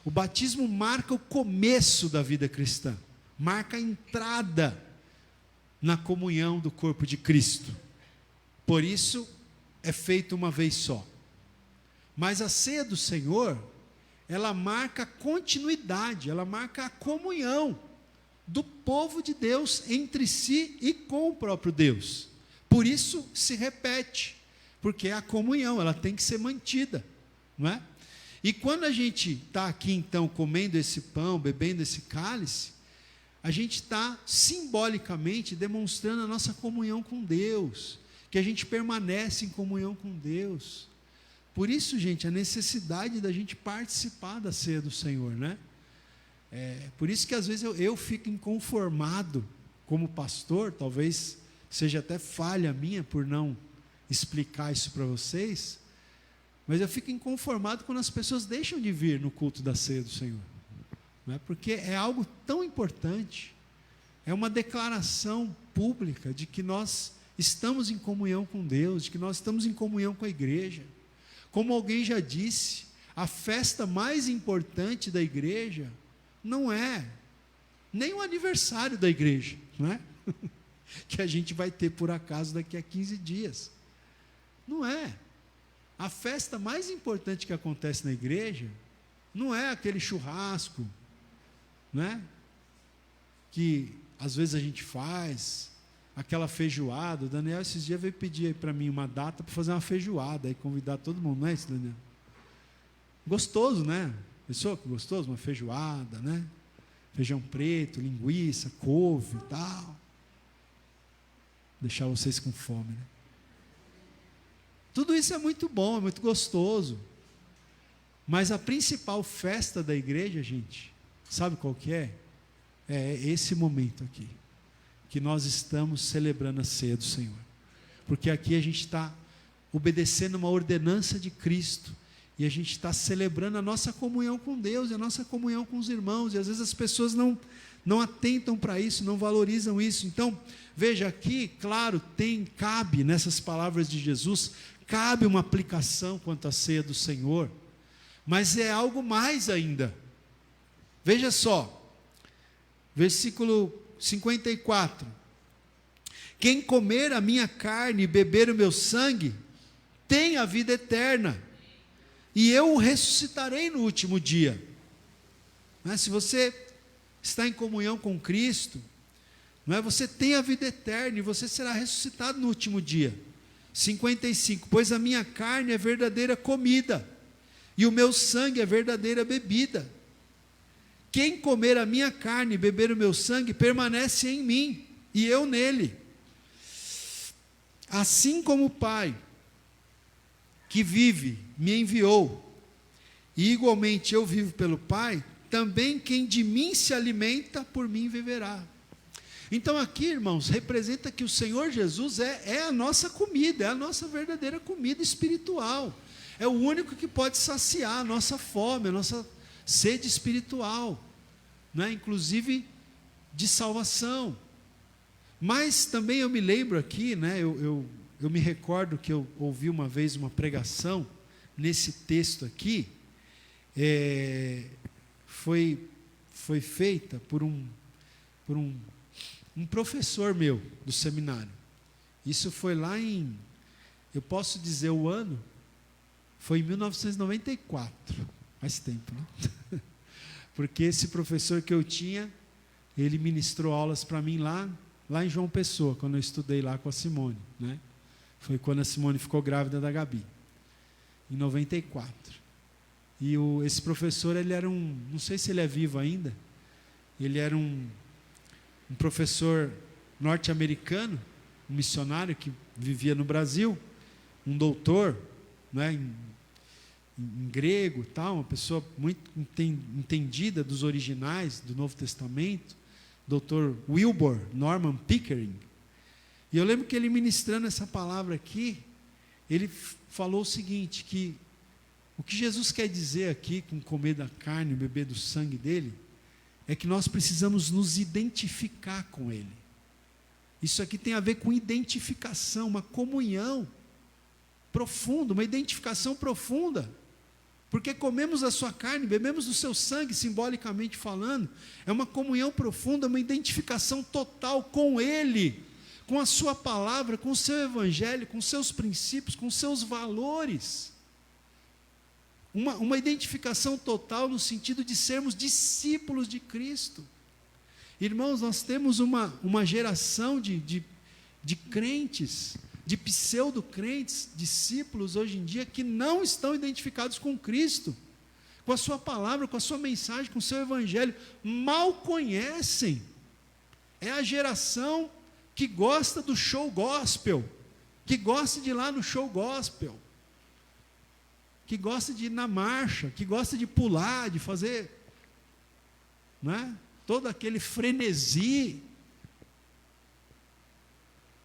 O batismo marca o começo da vida cristã, marca a entrada na comunhão do corpo de Cristo. Por isso, é feito uma vez só. Mas a ceia do Senhor, ela marca a continuidade, ela marca a comunhão do povo de Deus entre si e com o próprio Deus. Por isso se repete, porque a comunhão, ela tem que ser mantida, não é? E quando a gente está aqui então comendo esse pão, bebendo esse cálice, a gente está simbolicamente demonstrando a nossa comunhão com Deus, que a gente permanece em comunhão com Deus. Por isso, gente, a necessidade da gente participar da ceia do Senhor, né? Por isso que às vezes eu fico inconformado como pastor, talvez seja até falha minha por não explicar isso para vocês, mas eu fico inconformado quando as pessoas deixam de vir no culto da ceia do Senhor, não é? Porque é algo tão importante, é uma declaração pública de que nós estamos em comunhão com Deus, de que nós estamos em comunhão com a igreja. Como alguém já disse, a festa mais importante da igreja não é nem o aniversário da igreja, não é? Que a gente vai ter por acaso daqui a 15 dias. Não é. A festa mais importante que acontece na igreja não é aquele churrasco, não é? Que às vezes a gente faz, aquela feijoada. O Daniel esses dias veio pedir para mim uma data para fazer uma feijoada e convidar todo mundo, não é isso, Daniel? Gostoso, né? Pensou que gostoso? Uma feijoada, né? Feijão preto, linguiça, couve e tal. Deixar vocês com fome, né? Tudo isso é muito bom, é muito gostoso. Mas a principal festa da igreja, gente, sabe qual que é? É esse momento aqui, que nós estamos celebrando a ceia do Senhor. Porque aqui a gente está obedecendo uma ordenança de Cristo, e a gente está celebrando a nossa comunhão com Deus, e a nossa comunhão com os irmãos, e às vezes as pessoas não atentam para isso, não valorizam isso. Então, veja aqui, claro, cabe nessas palavras de Jesus, cabe uma aplicação quanto à ceia do Senhor, mas é algo mais ainda. Veja só, versículo 54, quem comer a minha carne e beber o meu sangue, tem a vida eterna, e eu o ressuscitarei no último dia. Se você está em comunhão com Cristo, você tem a vida eterna, e você será ressuscitado no último dia. 55, pois a minha carne é verdadeira comida, e o meu sangue é verdadeira bebida. Quem comer a minha carne e beber o meu sangue, permanece em mim, e eu nele. Assim como o Pai, que vive, me enviou, e igualmente eu vivo pelo Pai, também quem de mim se alimenta, por mim viverá. Então aqui, irmãos, representa que o Senhor Jesus é a nossa comida, é a nossa verdadeira comida espiritual. É o único que pode saciar a nossa fome, a nossa sede espiritual, inclusive de salvação. Mas também eu me lembro aqui, eu me recordo que eu ouvi uma vez uma pregação nesse texto aqui, foi feita por um professor meu do seminário. Isso foi lá eu posso dizer o ano, foi em 1994, faz tempo, né? Porque esse professor que eu tinha, ele ministrou aulas para mim lá em João Pessoa, quando eu estudei lá com a Simone, né? Foi quando a Simone ficou grávida da Gabi, em 94. E esse professor, ele era não sei se ele é vivo ainda, ele era um professor norte-americano, um missionário que vivia no Brasil, um doutor, em grego, tal, uma pessoa muito entendida dos originais do Novo Testamento, Dr. Wilbur Norman Pickering. E eu lembro que ele ministrando essa palavra aqui, ele falou o seguinte, que o que Jesus quer dizer aqui, com comer da carne e beber do sangue dele, é que nós precisamos nos identificar com ele. Isso aqui tem a ver com identificação, uma comunhão profunda, uma identificação profunda, porque comemos a sua carne, bebemos do seu sangue, simbolicamente falando, é uma comunhão profunda, uma identificação total com ele, com a sua palavra, com o seu evangelho, com os seus princípios, com os seus valores, uma identificação total no sentido de sermos discípulos de Cristo. Irmãos, nós temos uma geração de crentes, de pseudo-crentes, discípulos hoje em dia, que não estão identificados com Cristo, com a sua palavra, com a sua mensagem, com o seu evangelho, mal conhecem. É a geração que gosta do show gospel, que gosta de ir lá no show gospel, que gosta de ir na marcha, que gosta de pular, de fazer, todo aquele frenesi,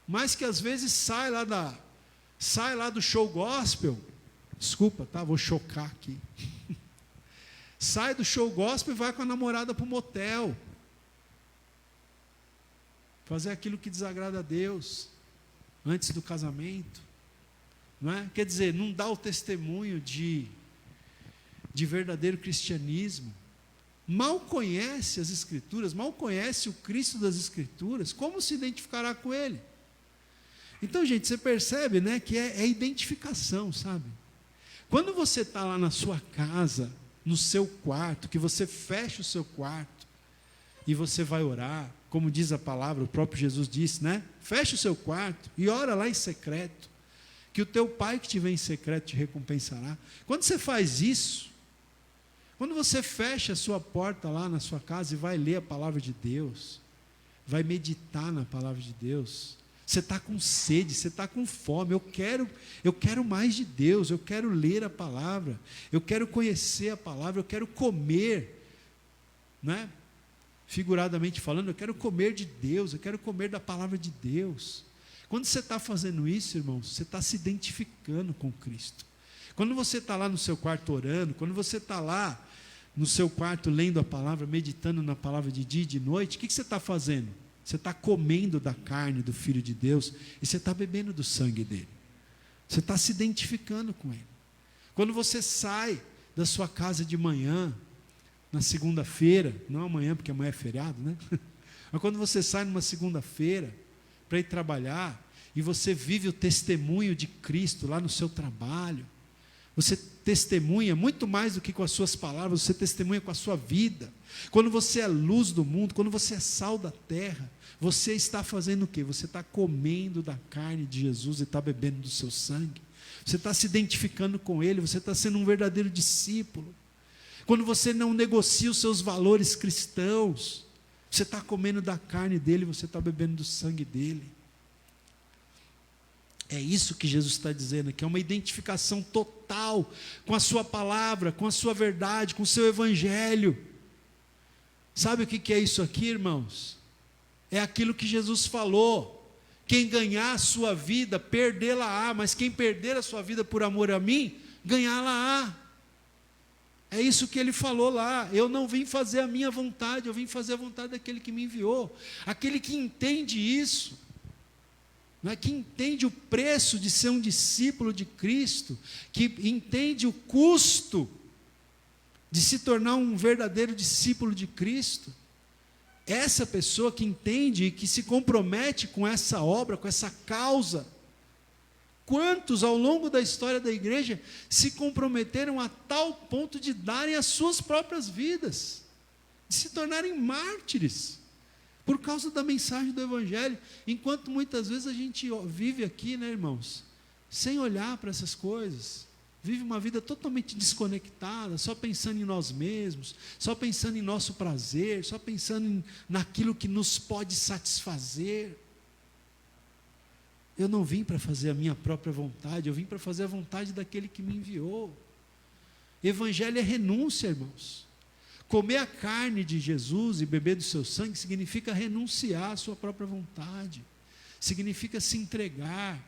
mas que às vezes sai lá do show gospel, desculpa, tá? Vou chocar aqui, sai do show gospel e vai com a namorada para o motel, fazer aquilo que desagrada a Deus, antes do casamento, quer dizer, não dá o testemunho de verdadeiro cristianismo, mal conhece as Escrituras, mal conhece o Cristo das Escrituras, como se identificará com Ele? Então, gente, você percebe, que é identificação, sabe? Quando você está lá na sua casa, no seu quarto, que você fecha o seu quarto, e você vai orar, como diz a palavra, o próprio Jesus disse, fecha o seu quarto, e ora lá em secreto, que o teu Pai que te vê em secreto te recompensará. Quando você faz isso, Quando você fecha a sua porta lá na sua casa e vai ler a palavra de Deus, vai meditar na palavra de Deus, você está com sede, você está com fome, eu quero mais de Deus, eu quero ler a palavra, eu quero conhecer a palavra, eu quero comer, né? Figuradamente falando, eu quero comer de Deus, eu quero comer da palavra de Deus. Quando você está fazendo isso, irmãos, você está se identificando com Cristo. Quando você está lá no seu quarto orando, quando você está lá no seu quarto lendo a palavra, meditando na palavra de dia e de noite, o que você está fazendo? Você está comendo da carne do Filho de Deus e você está bebendo do sangue dele. Você está se identificando com ele. Quando você sai da sua casa de manhã, na segunda-feira, não amanhã porque amanhã é feriado, né? Mas quando você sai numa segunda-feira para ir trabalhar e você vive o testemunho de Cristo lá no seu trabalho, você testemunha muito mais do que com as suas palavras, você testemunha com a sua vida. Quando você é luz do mundo, quando você é sal da terra, você está fazendo o quê? Você está comendo da carne de Jesus e está bebendo do seu sangue. Você está se identificando com Ele, você está sendo um verdadeiro discípulo. Quando você não negocia os seus valores cristãos, você está comendo da carne dele, você está bebendo do sangue dele. É isso que Jesus está dizendo aqui, é uma identificação total com a sua palavra, com a sua verdade, com o seu evangelho. Sabe o que é isso aqui, irmãos? É aquilo que Jesus falou: quem ganhar a sua vida, perdê-la-á, mas quem perder a sua vida por amor a mim, ganhá-la-á. É isso que ele falou lá: eu não vim fazer a minha vontade, eu vim fazer a vontade daquele que me enviou. Aquele que entende isso, não é, que entende o preço de ser um discípulo de Cristo, que entende o custo de se tornar um verdadeiro discípulo de Cristo, essa pessoa que entende e que se compromete com essa obra, com essa causa. Quantos ao longo da história da igreja se comprometeram a tal ponto de darem as suas próprias vidas, de se tornarem mártires, por causa da mensagem do Evangelho, enquanto muitas vezes a gente vive aqui, né, irmãos, sem olhar para essas coisas, vive uma vida totalmente desconectada, só pensando em nós mesmos, só pensando em nosso prazer, só pensando naquilo que nos pode satisfazer. Eu não vim para fazer a minha própria vontade, eu vim para fazer a vontade daquele que me enviou. Evangelho é renúncia, irmãos. Comer a carne de Jesus e beber do seu sangue significa renunciar à sua própria vontade, significa se entregar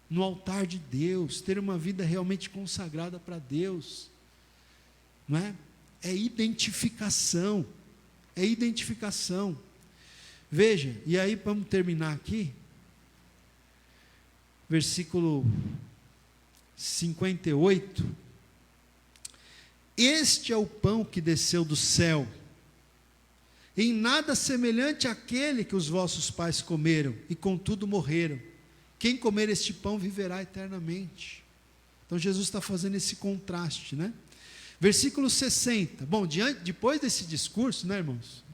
no altar de Deus, ter uma vida realmente consagrada para Deus, não é? É identificação, é identificação. Veja, e aí vamos terminar aqui, versículo 58, este é o pão que desceu do céu, em nada semelhante àquele que os vossos pais comeram, e contudo morreram. Quem comer este pão viverá eternamente. Então Jesus está fazendo esse contraste, né? Versículo 60, bom, depois desse discurso, né, irmãos,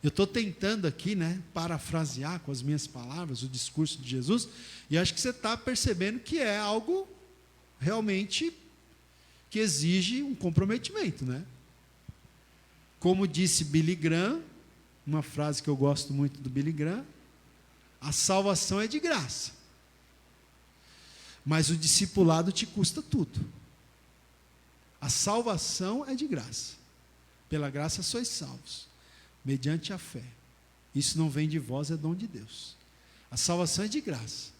eu estou tentando aqui, né, parafrasear com as minhas palavras o discurso de Jesus, e acho que você está percebendo que é algo realmente que exige um comprometimento, né? Como disse Billy Graham, uma frase que eu gosto muito do Billy Graham: a salvação é de graça, mas o discipulado te custa tudo. A salvação é de graça, pela graça sois salvos, mediante a fé. Isso não vem de vós, é dom de Deus. A salvação é de graça.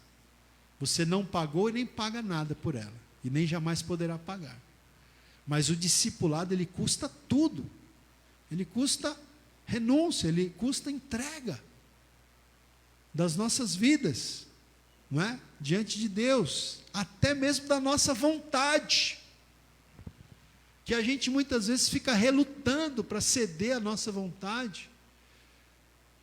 Você não pagou e nem paga nada por ela, e nem jamais poderá pagar. Mas o discipulado, ele custa tudo. Ele custa renúncia, ele custa entrega das nossas vidas, não é? Diante de Deus, até mesmo da nossa vontade, que a gente muitas vezes fica relutando para ceder a nossa vontade.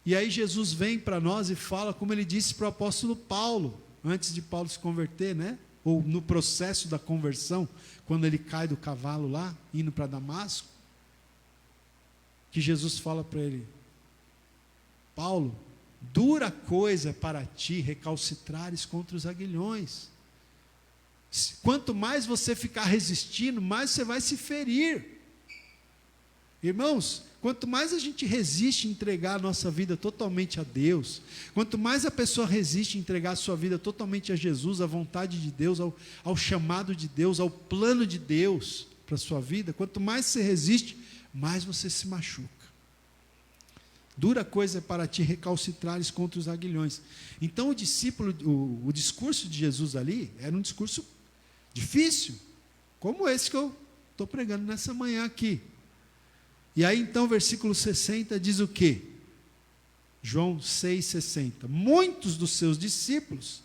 E aí Jesus vem para nós e fala, como ele disse para o apóstolo Paulo, antes de Paulo se converter, né? Ou no processo da conversão, quando ele cai do cavalo lá, indo para Damasco, que Jesus fala para ele: Paulo, dura coisa para ti recalcitrares contra os aguilhões. Quanto mais você ficar resistindo, mais você vai se ferir. Irmãos, quanto mais a gente resiste em entregar a nossa vida totalmente a Deus, quanto mais a pessoa resiste em entregar a sua vida totalmente a Jesus, à vontade de Deus, ao chamado de Deus, ao plano de Deus para a sua vida, quanto mais você resiste, mais você se machuca. Dura coisa é para ti recalcitrares contra os aguilhões. Então o discurso de Jesus ali era um discurso difícil, como esse que eu estou pregando nessa manhã aqui. E aí então, versículo 60 diz o quê? João 6,60. Muitos dos seus discípulos,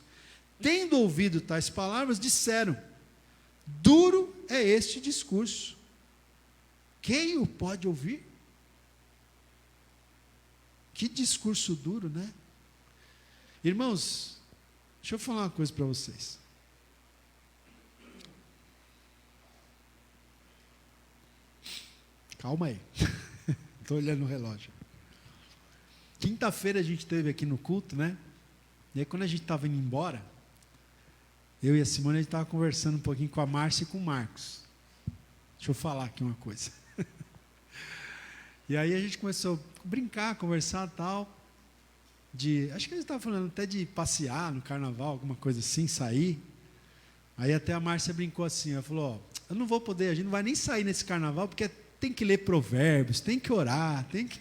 tendo ouvido tais palavras, disseram: duro é este discurso. Quem o pode ouvir? Que discurso duro, né? Irmãos, deixa eu falar uma coisa para vocês. Calma aí. Estou olhando o relógio. Quinta-feira a gente esteve aqui no culto, né? E aí quando a gente estava indo embora, eu e a Simone, a gente estava conversando um pouquinho com a Márcia e com o Marcos. Deixa eu falar aqui uma coisa. E aí a gente começou a brincar, conversar e tal. Acho que a gente estava falando até de passear no carnaval, alguma coisa assim, sair. Aí até a Márcia brincou assim, ela falou: ó, eu não vou poder, a gente não vai nem sair nesse carnaval, porque tem que ler provérbios, tem que orar, tem que...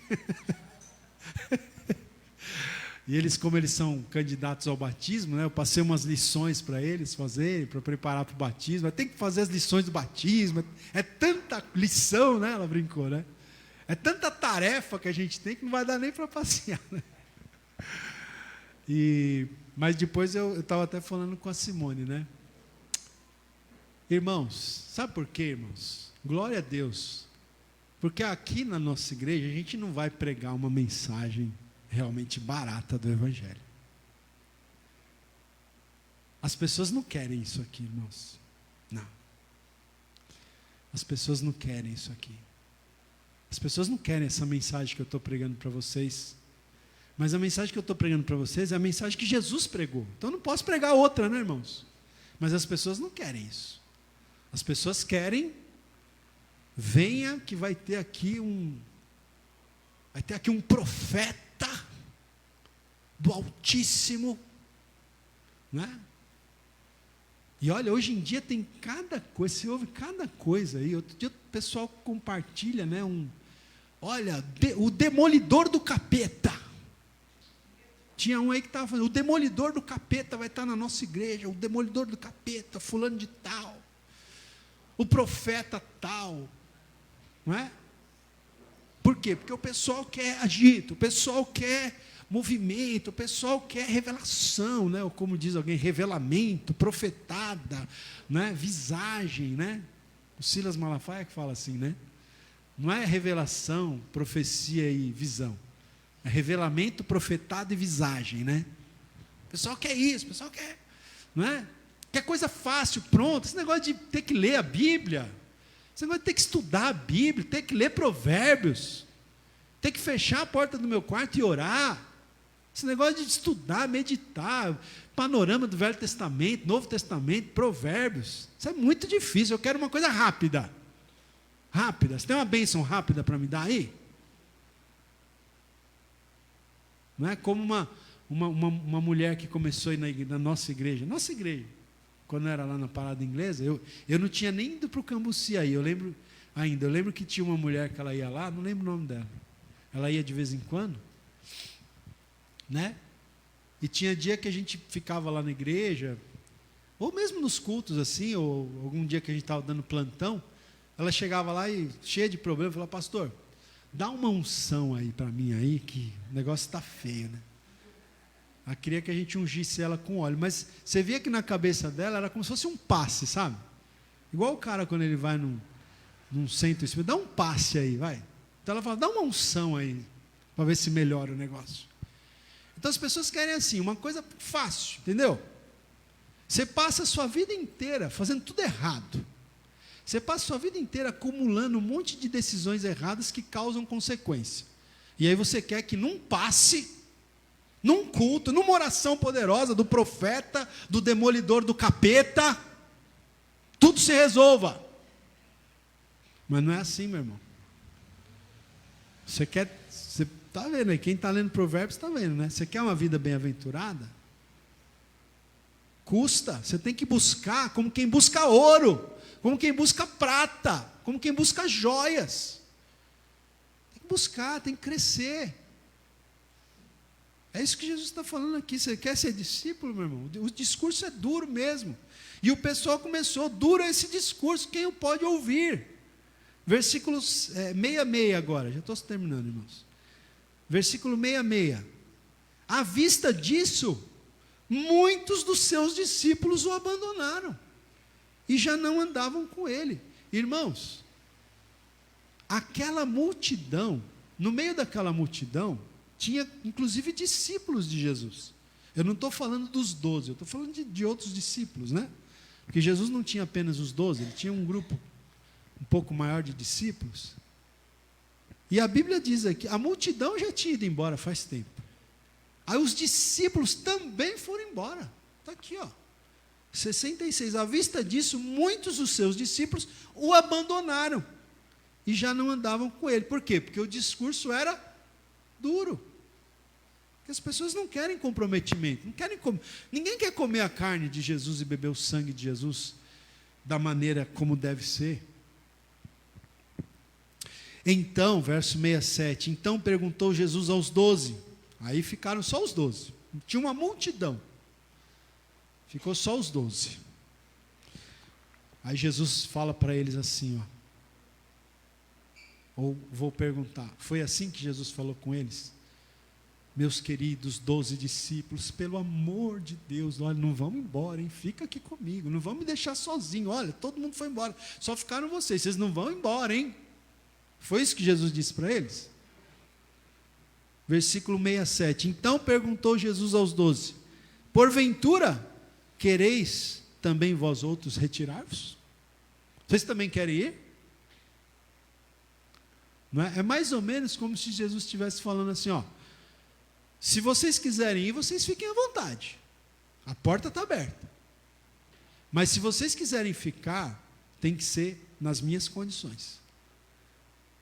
E eles, como eles são candidatos ao batismo, né, eu passei umas lições para eles fazerem, para preparar para o batismo. Tem que fazer as lições do batismo, é tanta lição, né, ela brincou, né? É tanta tarefa que a gente tem que não vai dar nem para passear, né? Mas depois eu estava até falando com a Simone, né? Irmãos, sabe por quê, irmãos? Glória a Deus. Porque aqui na nossa igreja a gente não vai pregar uma mensagem realmente barata do Evangelho. As pessoas não querem isso aqui, irmãos. Não. As pessoas não querem isso aqui. As pessoas não querem essa mensagem que eu estou pregando para vocês. Mas a mensagem que eu estou pregando para vocês é a mensagem que Jesus pregou. Então eu não posso pregar outra, né, irmãos? Mas as pessoas não querem isso. As pessoas querem, venha que vai ter aqui um profeta do Altíssimo, né? E olha, hoje em dia tem cada coisa, você ouve cada coisa aí. Outro dia o pessoal compartilha, né? O demolidor do capeta. Tinha um aí que estava falando: o demolidor do capeta vai estar na nossa igreja, o demolidor do capeta, fulano de tal, o profeta tal, não é? Por quê? Porque o pessoal quer agito, o pessoal quer movimento, o pessoal quer revelação, né? Ou como diz alguém, revelamento, profetada, né? Visagem, né? O Silas Malafaia que fala assim, né? Não é revelação, profecia e visão. É revelamento, profetado e visagem, né? O pessoal quer isso, o pessoal quer, não é? Quer coisa fácil, pronto. Esse negócio de ter que ler a Bíblia, esse negócio de ter que estudar a Bíblia, ter que ler provérbios, ter que fechar a porta do meu quarto e orar, esse negócio de estudar, meditar, panorama do Velho Testamento, Novo Testamento, provérbios, isso é muito difícil. Eu quero uma coisa rápida. Rápida. Você tem uma bênção rápida para me dar aí? Não é como uma mulher que começou a ir na nossa igreja, quando eu era lá na parada inglesa, eu não tinha nem ido para o Cambuci aí, eu lembro que tinha uma mulher que ela ia lá, não lembro o nome dela, ela ia de vez em quando, né? E tinha dia que a gente ficava lá na igreja, ou mesmo nos cultos assim, ou algum dia que a gente estava dando plantão, ela chegava lá e cheia de problema, falava: pastor, dá uma unção aí para mim aí, que o negócio está feio, né? Ela queria que a gente ungisse ela com óleo, mas você via que na cabeça dela era como se fosse um passe, sabe? Igual o cara quando ele vai num centro espírita, dá um passe aí, vai. Então ela fala: dá uma unção aí, para ver se melhora o negócio. Então as pessoas querem assim, uma coisa fácil, entendeu? Você passa a sua vida inteira fazendo tudo errado. Você passa a sua vida inteira acumulando um monte de decisões erradas que causam consequência. E aí você quer que num passe, num culto, numa oração poderosa do profeta, do demolidor do capeta, tudo se resolva. Mas não é assim, meu irmão. Você está vendo aí, quem está lendo Provérbios está vendo, né? Você quer uma vida bem-aventurada? Custa, você tem que buscar como quem busca ouro, como quem busca prata, como quem busca joias. Tem que buscar, tem que crescer. É isso que Jesus está falando aqui. Você quer ser discípulo, meu irmão? O discurso é duro mesmo. E o pessoal começou, duro esse discurso, quem o pode ouvir? Versículo 66 agora, já estou terminando, irmãos. Versículo 66. À vista disso, muitos dos seus discípulos o abandonaram e já não andavam com ele. Irmãos, aquela multidão, no meio daquela multidão, tinha inclusive discípulos de Jesus. Eu não estou falando dos 12, eu estou falando de outros discípulos, né? Porque Jesus não tinha apenas os 12, ele tinha um grupo um pouco maior de discípulos. E a Bíblia diz aqui, a multidão já tinha ido embora faz tempo. Aí os discípulos também foram embora. Está aqui, ó. 66. À vista disso, muitos dos seus discípulos o abandonaram e já não andavam com ele. Por quê? Porque o discurso era duro. Porque as pessoas não querem comprometimento. Ninguém quer comer a carne de Jesus e beber o sangue de Jesus da maneira como deve ser. Então, verso 67, então perguntou Jesus aos 12, aí ficaram só os 12, tinha uma multidão, ficou só os 12, aí Jesus fala para eles assim, ou vou perguntar, foi assim que Jesus falou com eles? Meus queridos 12 discípulos, pelo amor de Deus, olha, não vamos embora, hein? Fica aqui comigo, não vamos me deixar sozinho, olha, todo mundo foi embora, só ficaram vocês não vão embora, hein? Foi isso que Jesus disse para eles? Versículo 67. Então perguntou Jesus aos 12: porventura quereis também vós outros retirar-vos? Vocês também querem ir? Não é? É mais ou menos como se Jesus estivesse falando assim, se vocês quiserem ir, vocês fiquem à vontade. A porta está aberta. Mas se vocês quiserem ficar, tem que ser nas minhas condições.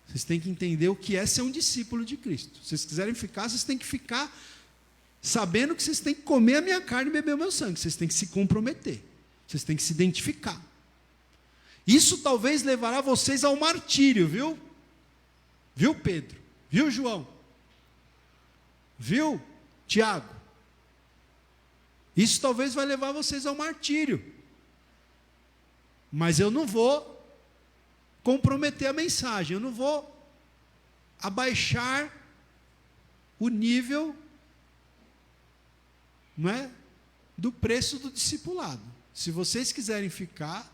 Vocês têm que entender o que é ser um discípulo de Cristo. Se vocês quiserem ficar, vocês têm que ficar sabendo que vocês têm que comer a minha carne e beber o meu sangue. Vocês têm que se comprometer. Vocês têm que se identificar. Isso talvez levará vocês ao martírio, viu? Viu, Pedro? Viu, João? Viu, Tiago? Isso talvez vai levar vocês ao martírio. Mas eu não vou comprometer a mensagem, eu não vou abaixar o nível, não é, do preço do discipulado. Se vocês quiserem ficar,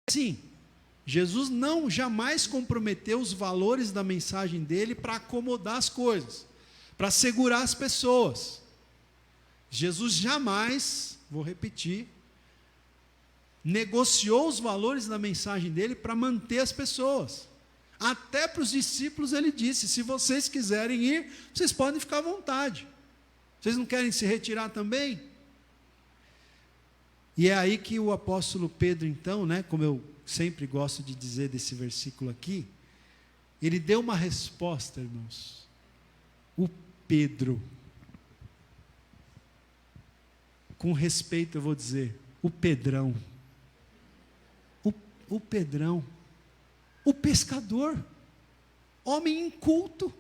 sim, Jesus não jamais comprometeu os valores da mensagem dele para acomodar as coisas, para segurar as pessoas. Jesus jamais, vou repetir, negociou os valores da mensagem dele para manter as pessoas. Até para os discípulos ele disse: se vocês quiserem ir, vocês podem ficar à vontade. Vocês não querem se retirar também? E é aí que o apóstolo Pedro, então, como eu sempre gosto de dizer desse versículo aqui, ele deu uma resposta, irmãos. O Pedro, com respeito eu vou dizer, o Pedrão, o pescador, homem inculto,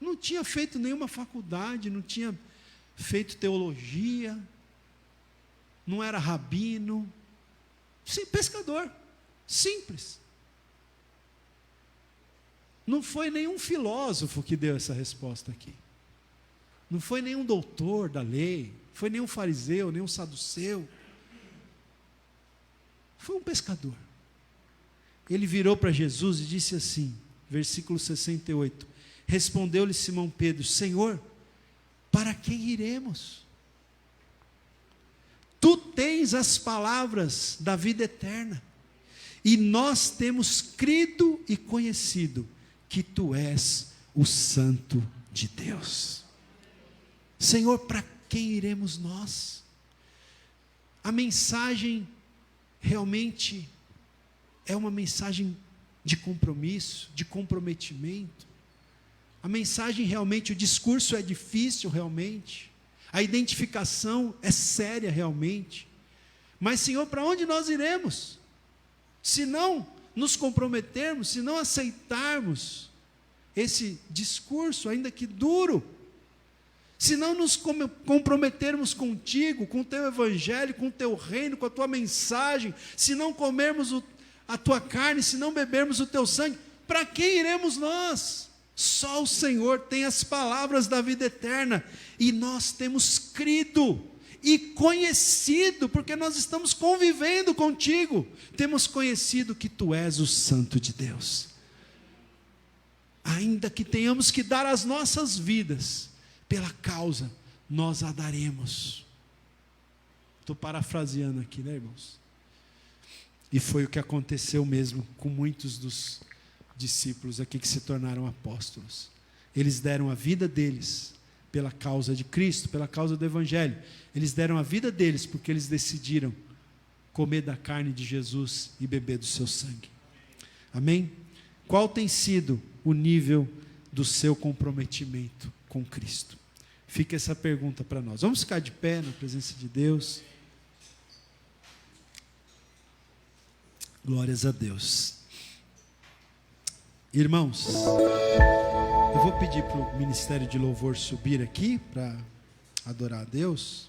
não tinha feito nenhuma faculdade, não tinha feito teologia, não era rabino, sim, pescador, simples. Não foi nenhum filósofo que deu essa resposta aqui, não foi nenhum doutor da lei, foi nenhum fariseu, nenhum saduceu, foi um pescador. Ele virou para Jesus e disse assim, versículo 68, respondeu-lhe Simão Pedro: Senhor, para quem iremos? Tu tens as palavras da vida eterna, e nós temos crido e conhecido que Tu és o Santo de Deus. Senhor, para quem iremos nós? A mensagem realmente é uma mensagem de compromisso, de comprometimento. A mensagem realmente, o discurso é difícil realmente, a identificação é séria realmente, mas Senhor, para onde nós iremos? Se não nos comprometermos, se não aceitarmos esse discurso, ainda que duro, se não nos comprometermos contigo, com o teu evangelho, com o teu reino, com a tua mensagem, se não comermos a tua carne, se não bebermos o teu sangue, para quem iremos nós? Só o Senhor tem as palavras da vida eterna, e nós temos crido e conhecido, porque nós estamos convivendo contigo, temos conhecido que tu és o Santo de Deus. Ainda que tenhamos que dar as nossas vidas pela causa, nós a daremos. Estou parafraseando aqui, né, irmãos? E foi o que aconteceu mesmo com muitos dos discípulos aqui que se tornaram apóstolos. Eles deram a vida deles pela causa de Cristo, pela causa do Evangelho. Eles deram a vida deles porque eles decidiram comer da carne de Jesus e beber do seu sangue. Amém? Qual tem sido o nível do seu comprometimento com Cristo? Fica essa pergunta para nós. Vamos ficar de pé na presença de Deus. Glórias a Deus. Irmãos, eu vou pedir para o Ministério de Louvor subir aqui para adorar a Deus.